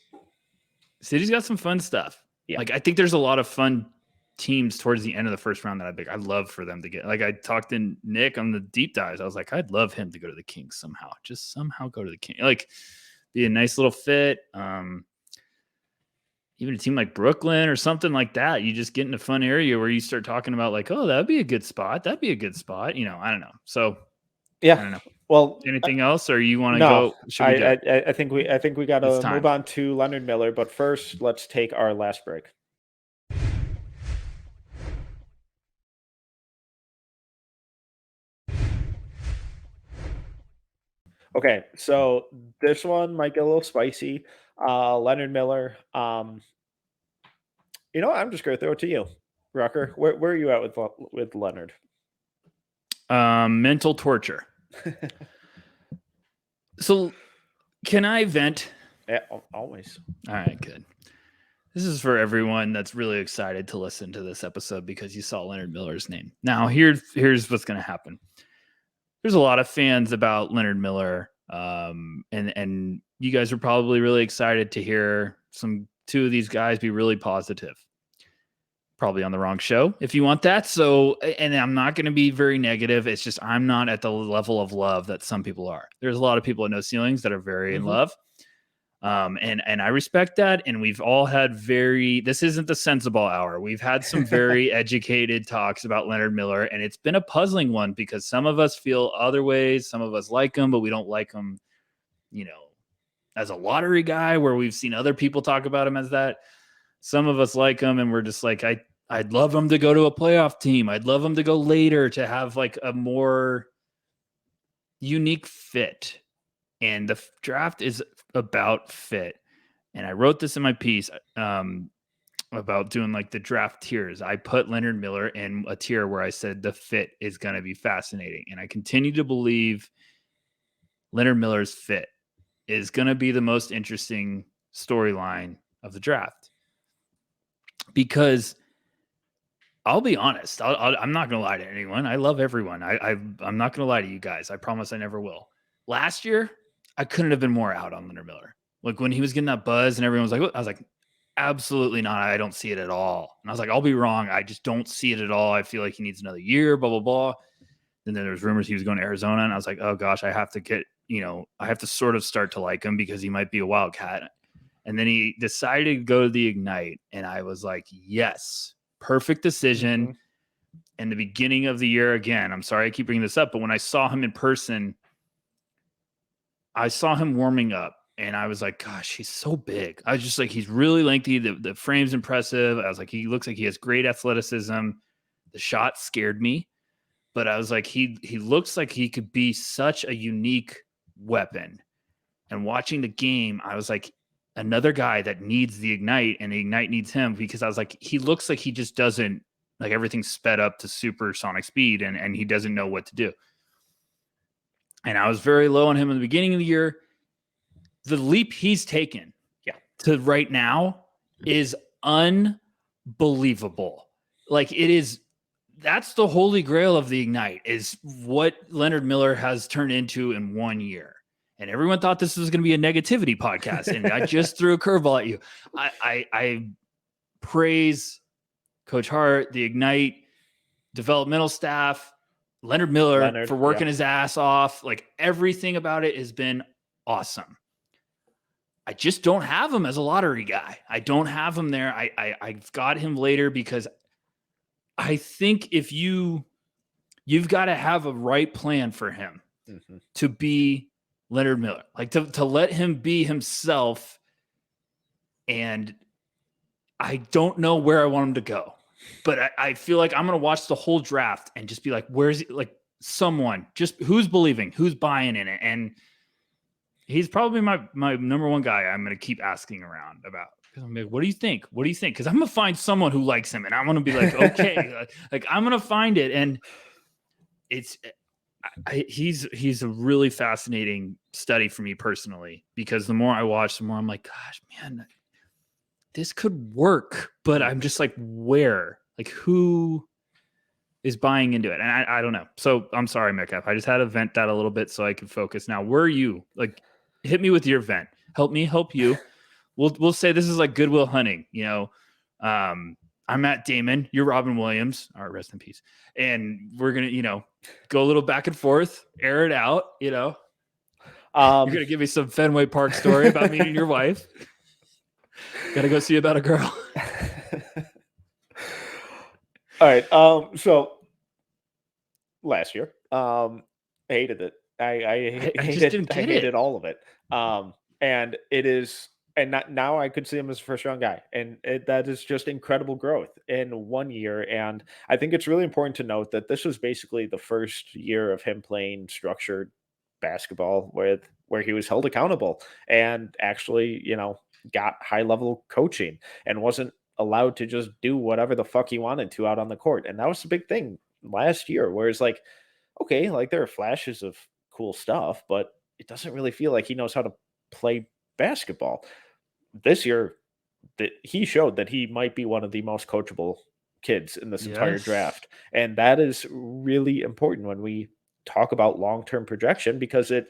Sidy's got some fun stuff. Yeah. Like, I think there's a lot of fun teams towards the end of the first round that I'd love for them to get. Like, I talked to Nick on the deep dives. I was like, I'd love him to go to the Kings somehow. Just somehow go to the Kings. Like, be a nice little fit. Even a team like Brooklyn or something like that. You just get in a fun area where you start talking about like, oh, that'd be a good spot. That'd be a good spot. I don't know. So yeah, I don't know. Well, anything else, or you want to go? Should we I think we got to move on to Leonard Miller. But first, let's take our last break. Okay, so this one might get a little spicy. Leonard Miller. I'm just going to throw it to you, Rucker. Where are you at with Leonard? Mental torture. So, can I vent? Yeah, always. All right, good. This is for everyone that's really excited to listen to this episode because you saw Leonard Miller's name. Now, here's what's going to happen. There's a lot of fans about Leonard Miller, and you guys are probably really excited to hear two of these guys be really positive. Probably on the wrong show if you want that. So, and I'm not going to be very negative. It's just I'm not at the level of love that some people are. There's a lot of people at No Ceilings that are very in love. And I respect that. And we've all had this isn't the sensible hour. We've had some very educated talks about Leonard Miller, and it's been a puzzling one because some of us feel other ways. Some of us like him, but we don't like him, as a lottery guy, where we've seen other people talk about him as that. Some of us like him and we're just like, I'd love him to go to a playoff team. I'd love him to go later to have like a more unique fit. And the draft is about fit. And I wrote this in my piece about doing like the draft tiers. I put Leonard Miller in a tier where I said the fit is going to be fascinating. And I continue to believe Leonard Miller's fit is going to be the most interesting storyline of the draft. Because I'll be honest, I'm not going to lie to anyone. I love everyone. I'm not going to lie to you guys. I promise I never will. Last year, I couldn't have been more out on Leonard Miller. Like when he was getting that buzz and everyone was like, I was like, absolutely not. I don't see it at all. And I was like, I'll be wrong. I just don't see it at all. I feel like he needs another year, blah, blah, blah. And then there was rumors he was going to Arizona. And I was like, oh gosh, I have to sort of start to like him because he might be a Wildcat. And then he decided to go to the Ignite. And I was like, yes, perfect decision. Mhm. In the beginning of the year, again, I'm sorry I keep bringing this up, but when I saw him in person, I saw him warming up and I was like, gosh, he's so big. I was just like, he's really lengthy. The frame's impressive. I was like, he looks like he has great athleticism. The shot scared me, but I was like, he looks like he could be such a unique weapon. And watching the game, I was like, another guy that needs the Ignite and the Ignite needs him, because I was like, he looks like he just doesn't, like everything's sped up to supersonic speed and he doesn't know what to do. And I was very low on him in the beginning of the year. The leap he's taken to right now is unbelievable. Like that's the holy grail of the Ignite, is what Leonard Miller has turned into in 1 year. And everyone thought this was going to be a negativity podcast. And I just threw a curveball at you. I praise Coach Hart, the Ignite developmental staff, Leonard Miller for working his ass off. Like everything about it has been awesome. I just don't have him as a lottery guy. I don't have him there. I've got him later because I think if you've got to have a right plan for him to be Leonard Miller, like to let him be himself. And I don't know where I want him to go, but I feel like I'm going to watch the whole draft and just be like, where's he? Like someone, just who's believing, who's buying in it. And he's probably my number one guy I'm going to keep asking around about. I'm like, what do you think? What do you think? Because I'm going to find someone who likes him and I'm going to be like, okay, like I'm going to find it. And he's a really fascinating study for me personally, because the more I watch, the more I'm like, gosh, man, this could work. But I'm just like, where? Like who is buying into it? And I don't know. So I'm sorry, Metcalf. I just had to vent that a little bit so I could focus. Now, where are you? Like, hit me with your vent. Help me help you. We'll say this is like Goodwill Hunting. I'm Matt Damon. You're Robin Williams. All right, rest in peace. And we're gonna, go a little back and forth, air it out. You're gonna give me some Fenway Park story about meeting your wife. Gotta go see about a girl. All right. So last year, I hated it. I hated all of it. And it is, and now I could see him as a first round guy, and that is just incredible growth in 1 year. And I think it's really important to note that this was basically the first year of him playing structured basketball where he was held accountable and actually, got high level coaching and wasn't allowed to just do whatever the fuck he wanted to out on the court. And that was the big thing last year, where it's like, okay, like there are flashes of cool stuff, but it doesn't really feel like he knows how to play basketball. This year, that he showed that he might be one of the most coachable kids in this entire draft. And that is really important when we talk about long-term projection, because it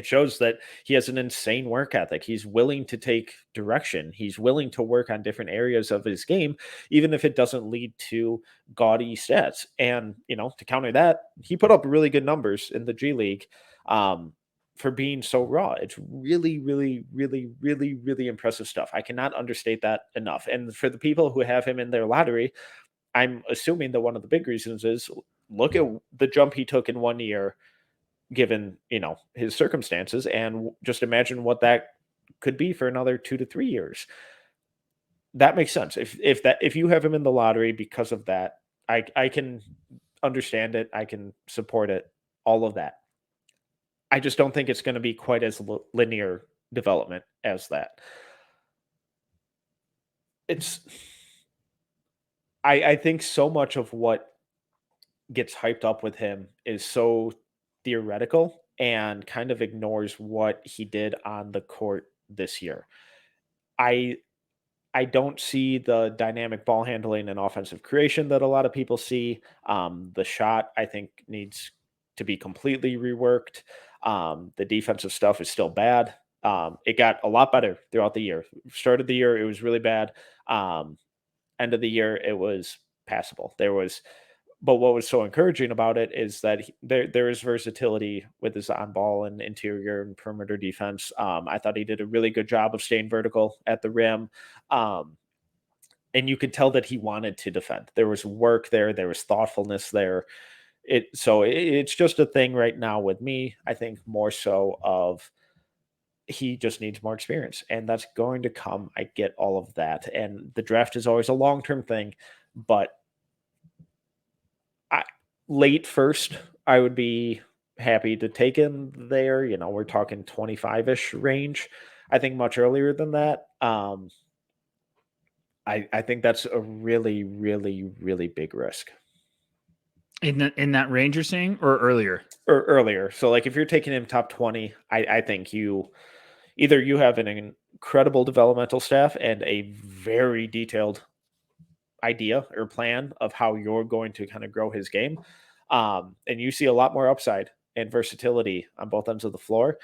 shows that he has an insane work ethic. He's willing to take direction. He's willing to work on different areas of his game, even if it doesn't lead to gaudy stats. And, to counter that, he put up really good numbers in the G League. for being so raw. It's really, really, really, really, really impressive stuff. I cannot understate that enough. And for the people who have him in their lottery, I'm assuming that one of the big reasons is look at the jump he took in 1 year, given his circumstances, and just imagine what that could be for another 2 to 3 years. That makes sense. If you have him in the lottery because of that, I can understand it. I can support it. All of that. I just don't think it's going to be quite as linear development as that. It's I think so much of what gets hyped up with him is so theoretical and kind of ignores what he did on the court this year. I I don't see the dynamic ball handling and offensive creation that a lot of people see. The shot, I think, needs to be completely reworked. The defensive stuff is still bad. It got a lot better throughout the year. Started the year, it was really bad. Um, End of the year, it was passable. But what was so encouraging about it is that there is versatility with his on ball and interior and perimeter defense. I thought he did a really good job of staying vertical at the rim. Um, and you could tell that he wanted to defend. There was work there, there was thoughtfulness there. It's just a thing right now with me. I think more so of he just needs more experience, and that's going to come. I get all of that, and the draft is always a long term thing, but I late first, I would be happy to take him there. We're talking 25-ish range. I think much earlier than that. I think that's a really, really, really big risk. In that range you're saying, or earlier? Or earlier. So like if you're taking him top 20, I think you have an incredible developmental staff and a very detailed idea or plan of how you're going to kind of grow his game. And you see a lot more upside and versatility on both ends of the floor.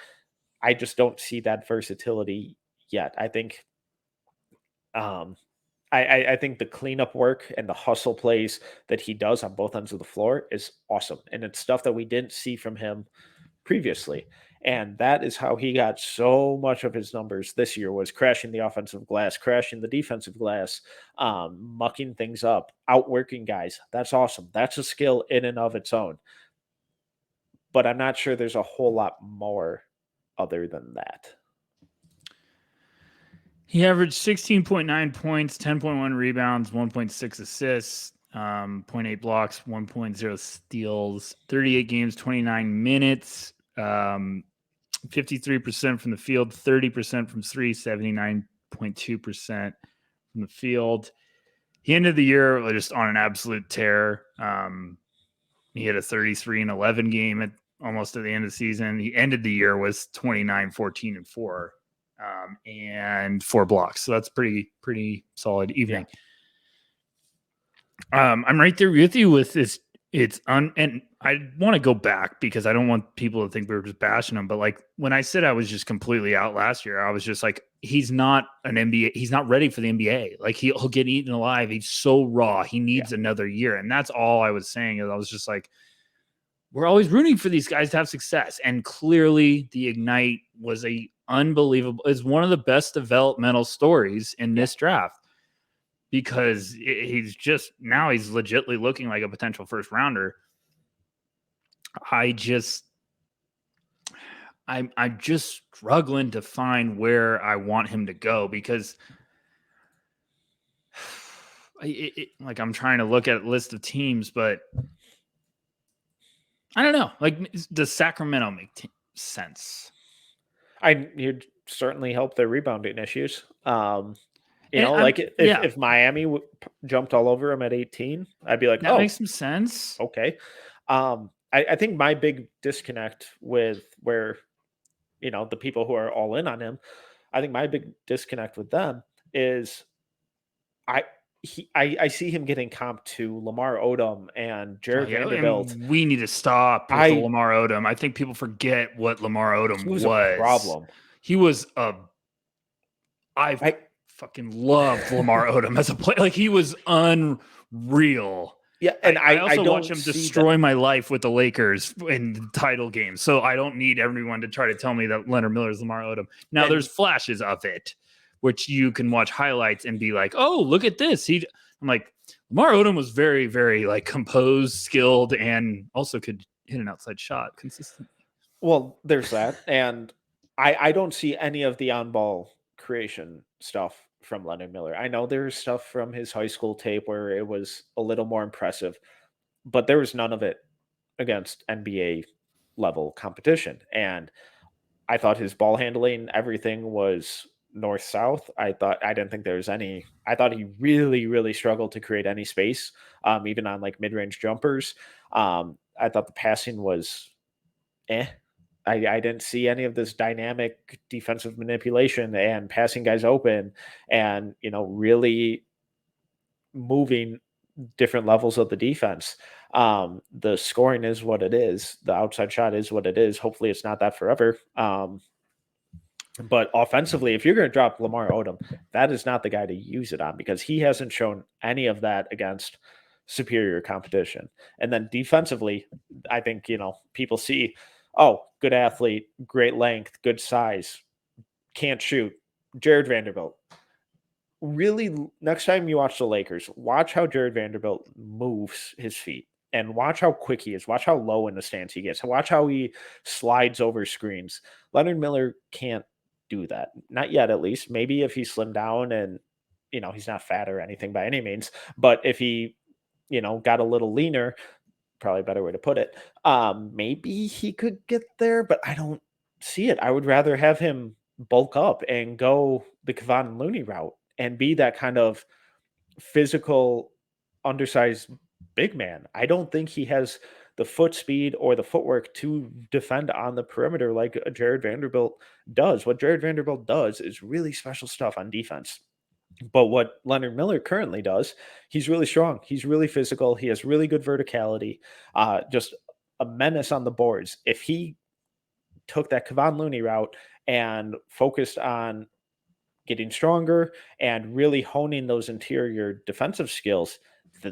I just don't see that versatility yet. I think I think the cleanup work and the hustle plays that he does on both ends of the floor is awesome. And it's stuff that we didn't see from him previously. And that is how he got so much of his numbers this year, was crashing the offensive glass, crashing the defensive glass, mucking things up, outworking guys. That's awesome. That's a skill in and of its own. But I'm not sure there's a whole lot more other than that. He averaged 16.9 points, 10.1 rebounds, 1.6 assists, 0.8 blocks, 1.0 steals, 38 games, 29 minutes, 53% from the field, 30% from three, 79.2% from the field. He ended the year just on an absolute tear. He had a 33-11 game at almost at the end of the season. He ended the year with 29, 14, and 4. And 4 blocks. So that's pretty solid evening. Yeah. I'm right there with you with this. And I want to go back because I don't want people to think we were just bashing him. But like when I said I was just completely out last year, I was just like, he's not an NBA. He's not ready for the NBA. Like he'll get eaten alive. He's so raw. He needs another year. And that's all I was saying. Is I was just like, we're always rooting for these guys to have success. And clearly the Ignite was unbelievable. It's one of the best developmental stories in this draft because he's legitimately looking like a potential first rounder. I'm just struggling to find where I want him to go because like I'm trying to look at a list of teams, but I don't know. Like, does Sacramento make sense? You'd certainly help their rebounding issues. If Miami jumped all over him at 18, I'd be like, that makes some sense. Okay. I think my big disconnect with where, the people who are all in on him, I think my big disconnect with them is I see him getting comped to Lamar Odom and Jared Vanderbilt. And we need to stop with Lamar Odom. I think people forget what Lamar Odom was. A problem. He was I fucking loved Lamar Odom as a player. Like he was unreal Yeah, and I I also watch don't him see destroy my life with the Lakers in the title game. So I don't need everyone to try to tell me that Leonard Miller is Lamar Odom. Now there's flashes of it, which you can watch highlights and be like, oh, look at this. I'm like, Lamar Odom was very, very like composed, skilled, and also could hit an outside shot consistently. Well, there's that, and I don't see any of the on-ball creation stuff from Leonard Miller. I know there's stuff from his high school tape where it was a little more impressive, but there was none of it against NBA level competition. And I thought his ball handling, everything was north south. I didn't think there was any. I thought he really, really struggled to create any space, even on like mid range jumpers. I thought the passing was eh. I didn't see any of this dynamic defensive manipulation and passing guys open and, really moving different levels of the defense. The scoring is what it is. The outside shot is what it is. Hopefully it's not that forever. But offensively, if you're going to drop Lamar Odom, that is not the guy to use it on because he hasn't shown any of that against superior competition. And then defensively, I think, people see, oh, good athlete, great length, good size, can't shoot. Jared Vanderbilt. Really, next time you watch the Lakers, watch how Jared Vanderbilt moves his feet and watch how quick he is. Watch how low in the stance he gets. Watch how he slides over screens. Leonard Miller can't do that. Not yet, at least. Maybe if he's slimmed down and, he's not fat or anything by any means. But if he, got a little leaner, probably a better way to put it, maybe he could get there, but I don't see it. I would rather have him bulk up and go the Kevon Looney route and be that kind of physical, undersized big man. I don't think he has the foot speed or the footwork to defend on the perimeter like a Jared Vanderbilt does. What Jared Vanderbilt does is really special stuff on defense. But what Leonard Miller currently does, he's really strong. He's really physical. He has really good verticality, just a menace on the boards. If he took that Kevon Looney route and focused on getting stronger and really honing those interior defensive skills,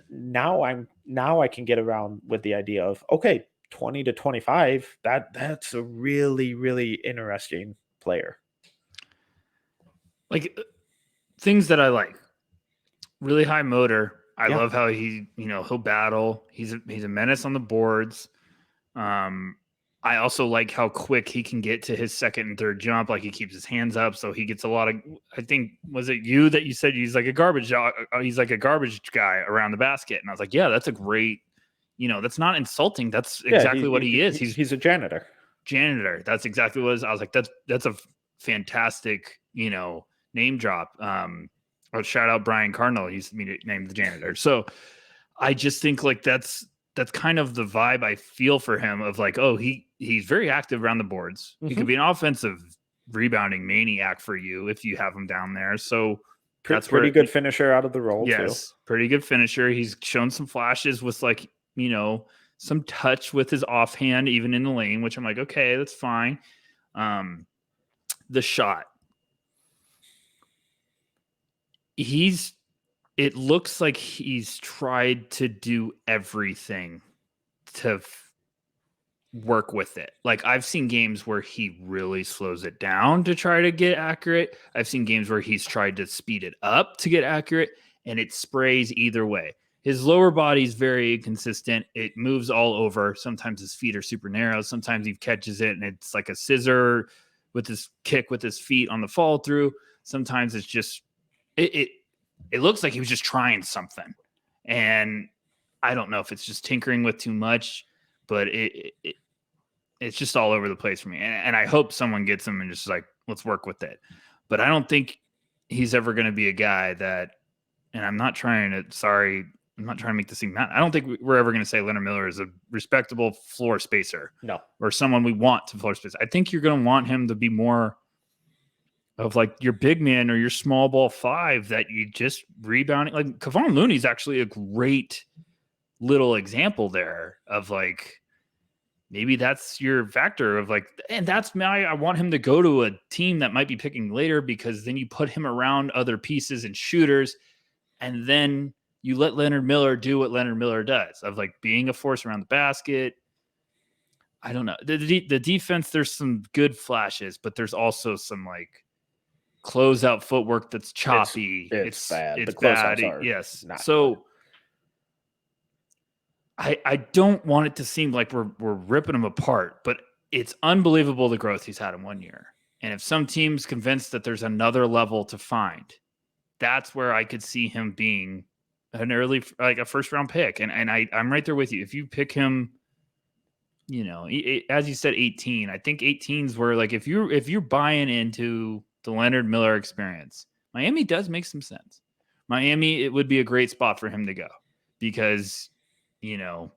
now I can get around with the idea of, okay, 20 to 25, that's a really, really interesting player. Like things that I like. Really high motor. I Yeah. love how he'll battle. He's a menace on the boards. I also like how quick he can get to his second and third jump. Like he keeps his hands up, so he gets a lot of. I think was it you that you said he's like a garbage guy around the basket, and I was like, yeah, that's a great. That's not insulting. That's exactly what he is. He's a janitor. Janitor. That's exactly what it is. I was like, that's a fantastic name drop. Shout out Brian Cardinal. He's named the janitor. So I just think like that's kind of the vibe I feel for him of like, oh, he's very active around the boards. Mm-hmm. He could be an offensive rebounding maniac for you if you have him down there. So that's pretty good finisher out of the role. Yes, too. Pretty good finisher. He's shown some flashes with like, some touch with his offhand, even in the lane, which I'm like, okay, that's fine. The shot. It looks like he's tried to do everything to work with it. Like I've seen games where he really slows it down to try to get accurate. I've seen games where he's tried to speed it up to get accurate, and it sprays either way. His lower body is very inconsistent. It moves all over. Sometimes his feet are super narrow. Sometimes he catches it and it's like a scissor with his kick with his feet on the fall through. Sometimes it's just it looks like he was just trying something. And I don't know if it's just tinkering with too much, but it's just all over the place for me. And I hope someone gets him and just like, let's work with it. But I don't think he's ever going to be a guy that, and I'm not trying to make this seem mad. I don't think we're ever going to say Leonard Miller is a respectable floor spacer. No. Or someone we want to floor space. I think you're going to want him to be more of like your big man or your small ball five that you just rebounding. Like Kevon Looney is actually a great little example there of like, maybe that's your factor of like, and that's why I want him to go to a team that might be picking later, because then you put him around other pieces and shooters, and then you let Leonard Miller do what Leonard Miller does of like being a force around the basket. I don't know. The defense, there's some good flashes, but there's also some like closeout footwork that's choppy. It's bad. It's The bad. closeouts are Yes. not So good. I don't want it to seem like we're ripping him apart, but it's unbelievable the growth he's had in 1 year. And if some team's convinced that there's another level to find, that's where I could see him being an early, like a first round pick. And I'm right there with you. If you pick him, you know, as you said, 18, I think 18's where like, if you're buying into the Leonard Miller experience, Miami does make some sense. Miami, it would be a great spot for him to go because, you know,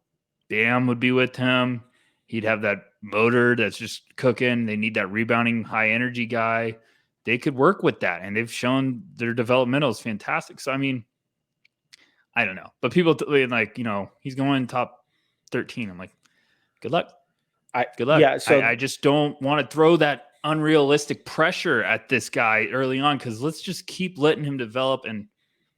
Bam would be with him. He'd have that motor that's just cooking. They need that rebounding, high energy guy. They could work with that, and they've shown their developmental is fantastic. So, I mean, I don't know. But people like, you know, he's going top 13. I'm like, good luck. Good luck. Yeah, so I just don't want to throw that unrealistic pressure at this guy early on because let's just keep letting him develop. And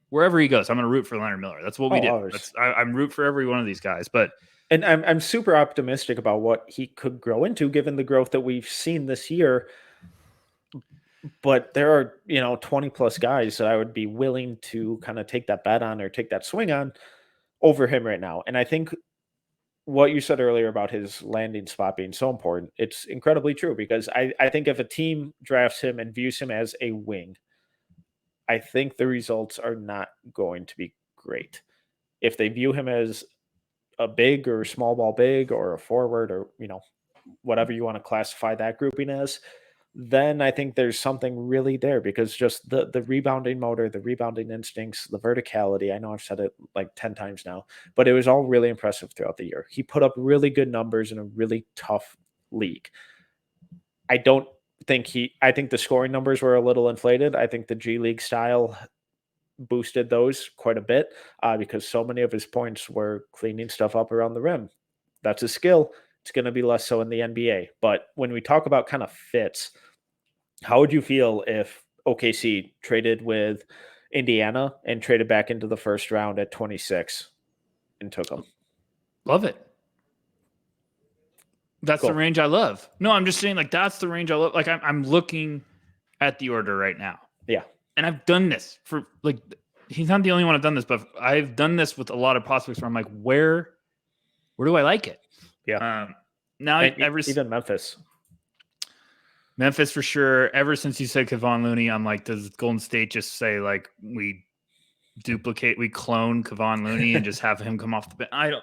wherever he goes, I'm going to root for Leonard Miller. That's what we do. I'm root for every one of these guys. But and I'm super optimistic about what he could grow into given the growth that we've seen this year. But there are, you know, 20 plus guys that I would be willing to kind of take that bet on or take that swing on over him right now. And I think what you said earlier about his landing spot being so important, it's incredibly true because I think if a team drafts him and views him as a wing, I think the results are not going to be great. If they view him as a big or small ball big or a forward or, you know, whatever you want to classify that grouping as, then I think there's something really there because just the rebounding motor, the rebounding instincts, the verticality. I know I've said it like 10 times now, but it was all really impressive throughout the year. He put up really good numbers in a really tough league. I don't I think the scoring numbers were a little inflated. I think the G League style boosted those quite a bit because so many of his points were cleaning stuff up around the rim. That's a skill. It's going to be less so in the NBA. But when we talk about kind of fits, how would you feel if OKC traded with Indiana and traded back into the first round at 26 and took them? Love it. That's Cool. the range I love. No, I'm just saying, like, that's the range I love. Like, I'm looking at the order right now. Yeah. And I've done this for, like, he's not the only one I've done this, but I've done this with a lot of prospects where I'm like, where do I like it? Yeah. Now, even Memphis. Memphis for sure. Ever since you said Kevon Looney, I'm like, does Golden State just say, like, we clone Kevon Looney and just have him come off the bench?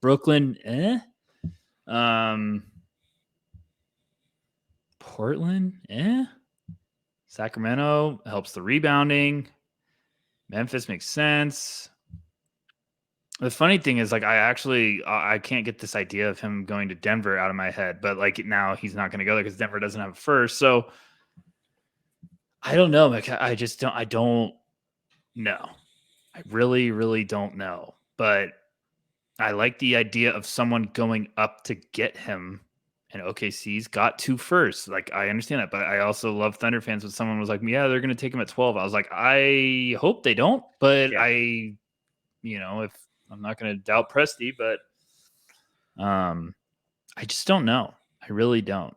Brooklyn, Portland, Sacramento helps the rebounding. Memphis makes sense. The funny thing is, like, I can't get this idea of him going to Denver out of my head, but like now he's not going to go there because Denver doesn't have a first. So I don't know. Like, I don't know. I really, really don't know. But I like the idea of someone going up to get him, and OKC's got 2 firsts. Like, I understand that, but I also love Thunder fans when someone was like, yeah, they're going to take him at 12. I was like, I hope they don't, but yeah. If I'm not going to doubt Presti, but I just don't know. I really don't.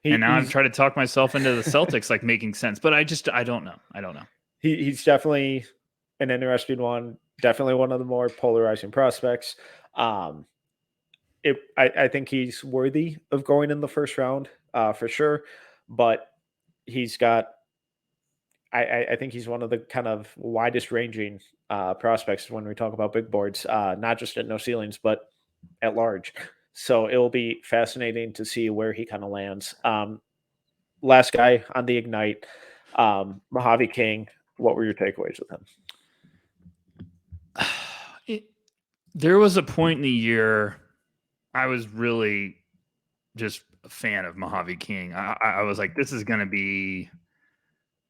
And now I'm trying to talk myself into the Celtics like making sense, but I don't know. I don't know. He's definitely an interesting one. Definitely one of the more polarizing prospects. I think he's worthy of going in the first round for sure, but he's got. I think he's one of the kind of widest ranging prospects when we talk about big boards, not just at no ceilings, but at large. So it will be fascinating to see where he kind of lands. Last guy on the Ignite, Mojave King. What were your takeaways with him? There was a point in the year I was really just a fan of Mojave King. I was like, this is going to be,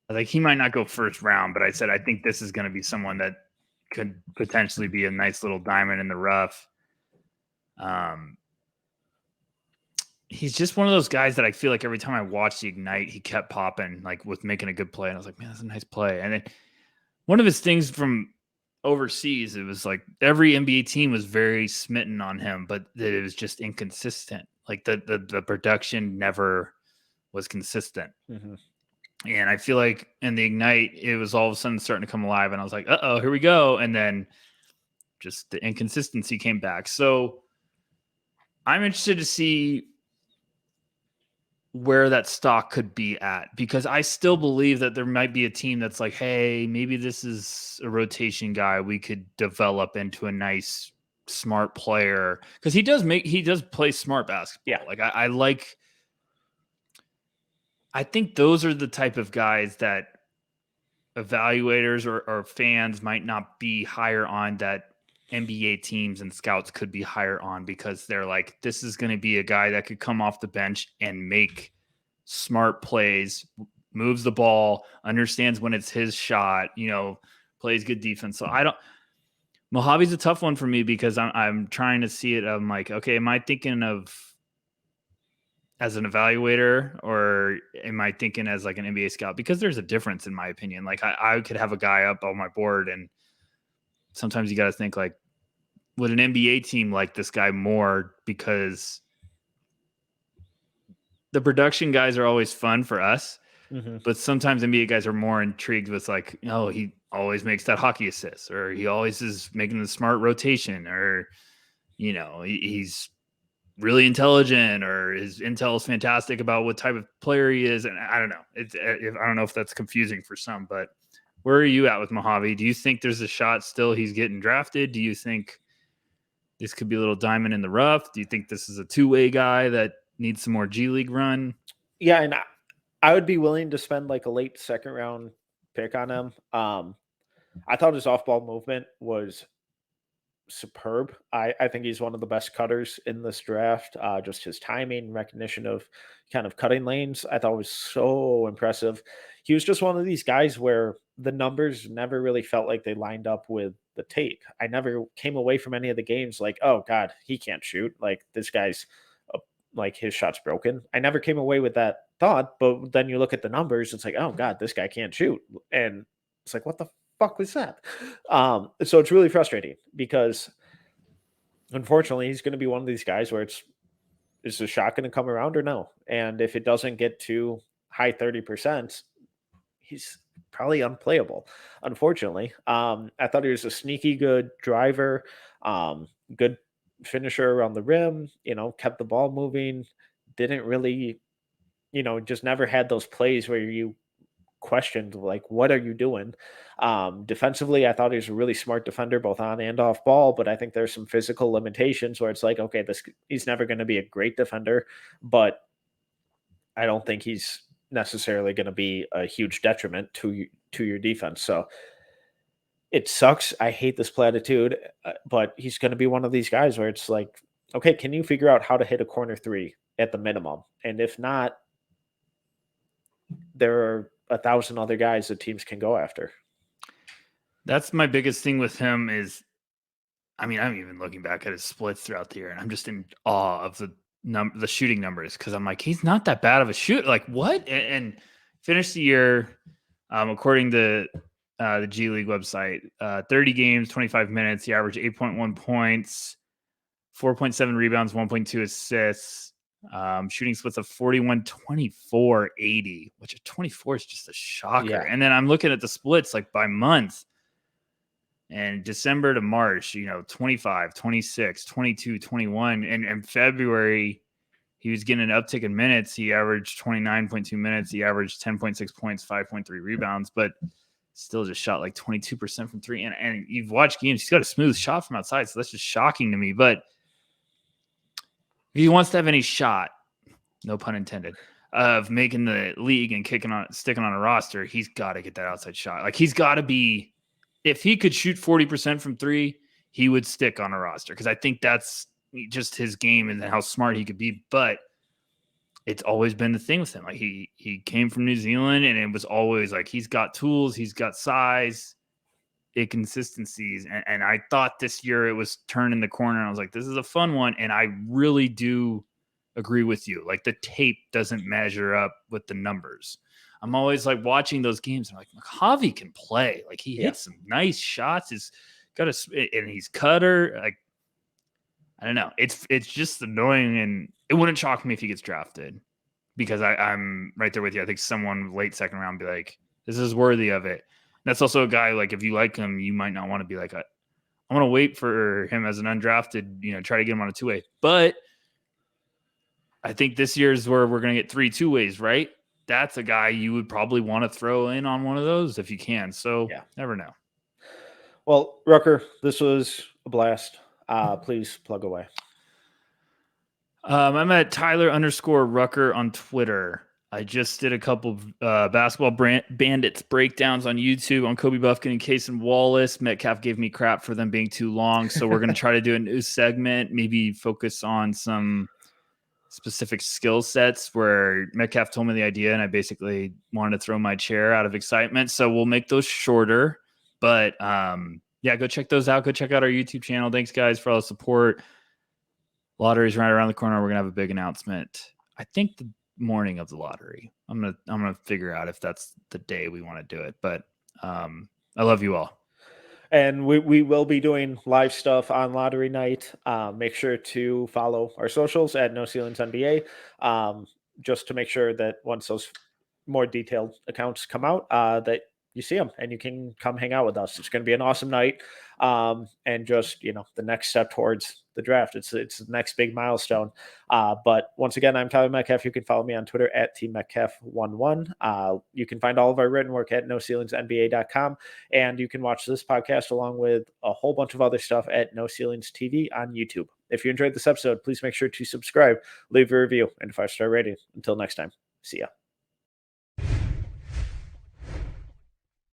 like, he might not go first round, but I said, I think this is going to be someone that could potentially be a nice little diamond in the rough. He's just one of those guys that I feel like every time I watched the Ignite, he kept popping, like, with making a good play. And I was like, man, that's a nice play. And then one of his things from overseas, it was like every NBA team was very smitten on him, but it was just inconsistent. Like the production never was consistent. Mm-hmm. And I feel like in the Ignite, it was all of a sudden starting to come alive. And I was like, uh-oh, here we go. And then just the inconsistency came back. So I'm interested to see where that stock could be at, because I still believe that there might be a team that's like, hey, maybe this is a rotation guy we could develop into a nice, smart player. Because he does play smart basketball. Yeah. Like I think those are the type of guys that evaluators or fans might not be higher on, that NBA teams and scouts could be higher on, because they're like, this is going to be a guy that could come off the bench and make smart plays, moves the ball, understands when it's his shot, plays good defense. So Mojave's a tough one for me, because I'm trying to see it. I'm like, okay, am I thinking of as an evaluator, or am I thinking as like an NBA scout? Because there's a difference, in my opinion. Like I could have a guy up on my board, and sometimes you got to think like, would an NBA team like this guy more? Because the production guys are always fun for us, Mm-hmm. but sometimes NBA guys are more intrigued with like, oh, he always makes that hockey assist, or he always is making the smart rotation, or, he's really intelligent, or his intel is fantastic about what type of player he is. And I don't know. I don't know if that's confusing for some, but where are you at with Mojave? Do you think there's a shot still he's getting drafted? Do you think this could be a little diamond in the rough? Do you think this is a two-way guy that needs some more G League run? Yeah, and I would be willing to spend like a late second round pick on him. I thought his off ball movement was superb. I think he's one of the best cutters in this draft. Just his timing, recognition of kind of cutting lanes, I thought was so impressive. He was just one of these guys where the numbers never really felt like they lined up with the tape. I never came away from any of the games like, oh God, he can't shoot. Like this guy's like his shot's broken. I never came away with that thought, but then you look at the numbers, it's like, oh God, this guy can't shoot. And it's like, what the fuck was that? So it's really frustrating because unfortunately he's going to be one of these guys where is the shot going to come around or no? And if it doesn't get to high 30%, he's probably unplayable, unfortunately. I thought he was a sneaky good driver, good finisher around the rim, kept the ball moving, didn't really, just never had those plays where you questioned like what are you doing. Defensively, I thought he was a really smart defender both on and off ball, but I think there's some physical limitations where it's like, okay, this he's never going to be a great defender, but I don't think he's necessarily going to be a huge detriment to your defense. So it sucks. I hate this platitude, but he's going to be one of these guys where it's like, okay, can you figure out how to hit a corner three at the minimum? And if not, there are 1,000 other guys that teams can go after. That's my biggest thing with him is, I'm even looking back at his splits throughout the year, and I'm just in awe of the shooting numbers, because I'm like, he's not that bad of a shoot. Like what? And finished the year, according to the G League website, 30 games, 25 minutes. He averaged 8.1 points, 4.7 rebounds, 1.2 assists. Shooting splits of 41, 24, 80, which a 24 is just a shocker. Yeah. And then I'm looking at the splits like by month. And December to March, 25, 26, 22, 21. And in February, he was getting an uptick in minutes. He averaged 29.2 minutes. He averaged 10.6 points, 5.3 rebounds, but still just shot like 22% from three. And you've watched games, he's got a smooth shot from outside. So that's just shocking to me. But if he wants to have any shot, no pun intended, of making the league and sticking on a roster, he's got to get that outside shot. Like he's got to be, if he could shoot 40% from three, he would stick on a roster, because I think that's just his game and how smart he could be. But it's always been the thing with him. Like he came from New Zealand, and it was always like he's got tools, he's got size, inconsistencies. And I thought this year it was turning the corner. I was like, this is a fun one. And I really do agree with you. Like the tape doesn't measure up with the numbers. I'm always like watching those games. And I'm like, Mojave can play. Like he hits some nice shots. He's got and he's cutter. Like, I don't know. It's just annoying, and it wouldn't shock me if he gets drafted because I'm right there with you. I think someone late second round be like, this is worthy of it. And that's also a guy, like, if you like him, you might not want to be like, I want to wait for him as an undrafted, try to get him on a 2-way. But I think this year is where we're going to get 3 2-ways, right? That's a guy you would probably want to throw in on one of those if you can. So never know. Well, Rucker, this was a blast. Please plug away. I'm at Tyler_Rucker on Twitter. I just did a couple basketball bandits breakdowns on YouTube on Kobe Buffkin and Cason Wallace. Metcalf gave me crap for them being too long, so we're going to try to do a new segment, maybe focus on some specific skill sets where Metcalf told me the idea and I basically wanted to throw my chair out of excitement. So we'll make those shorter, but go check those out. Go check out our YouTube channel. Thanks guys for all the support. Lottery's right around the corner. We're going to have a big announcement. I think the morning of the lottery. I'm going to figure out if that's the day we want to do it, but I love you all. And we will be doing live stuff on lottery night. Make sure to follow our socials at No Ceilings NBA, just to make sure that once those more detailed accounts come out, that you see them and you can come hang out with us. It's going to be an awesome night. And just, the next step towards the draft. It's the next big milestone. But once again, I'm Tyler Metcalf. You can follow me on Twitter at TMetcalf11. You can find all of our written work at NoCeilingsNBA.com. And you can watch this podcast along with a whole bunch of other stuff at No Ceilings TV on YouTube. If you enjoyed this episode, please make sure to subscribe, leave a review, and a 5-star rating. Until next time, see ya.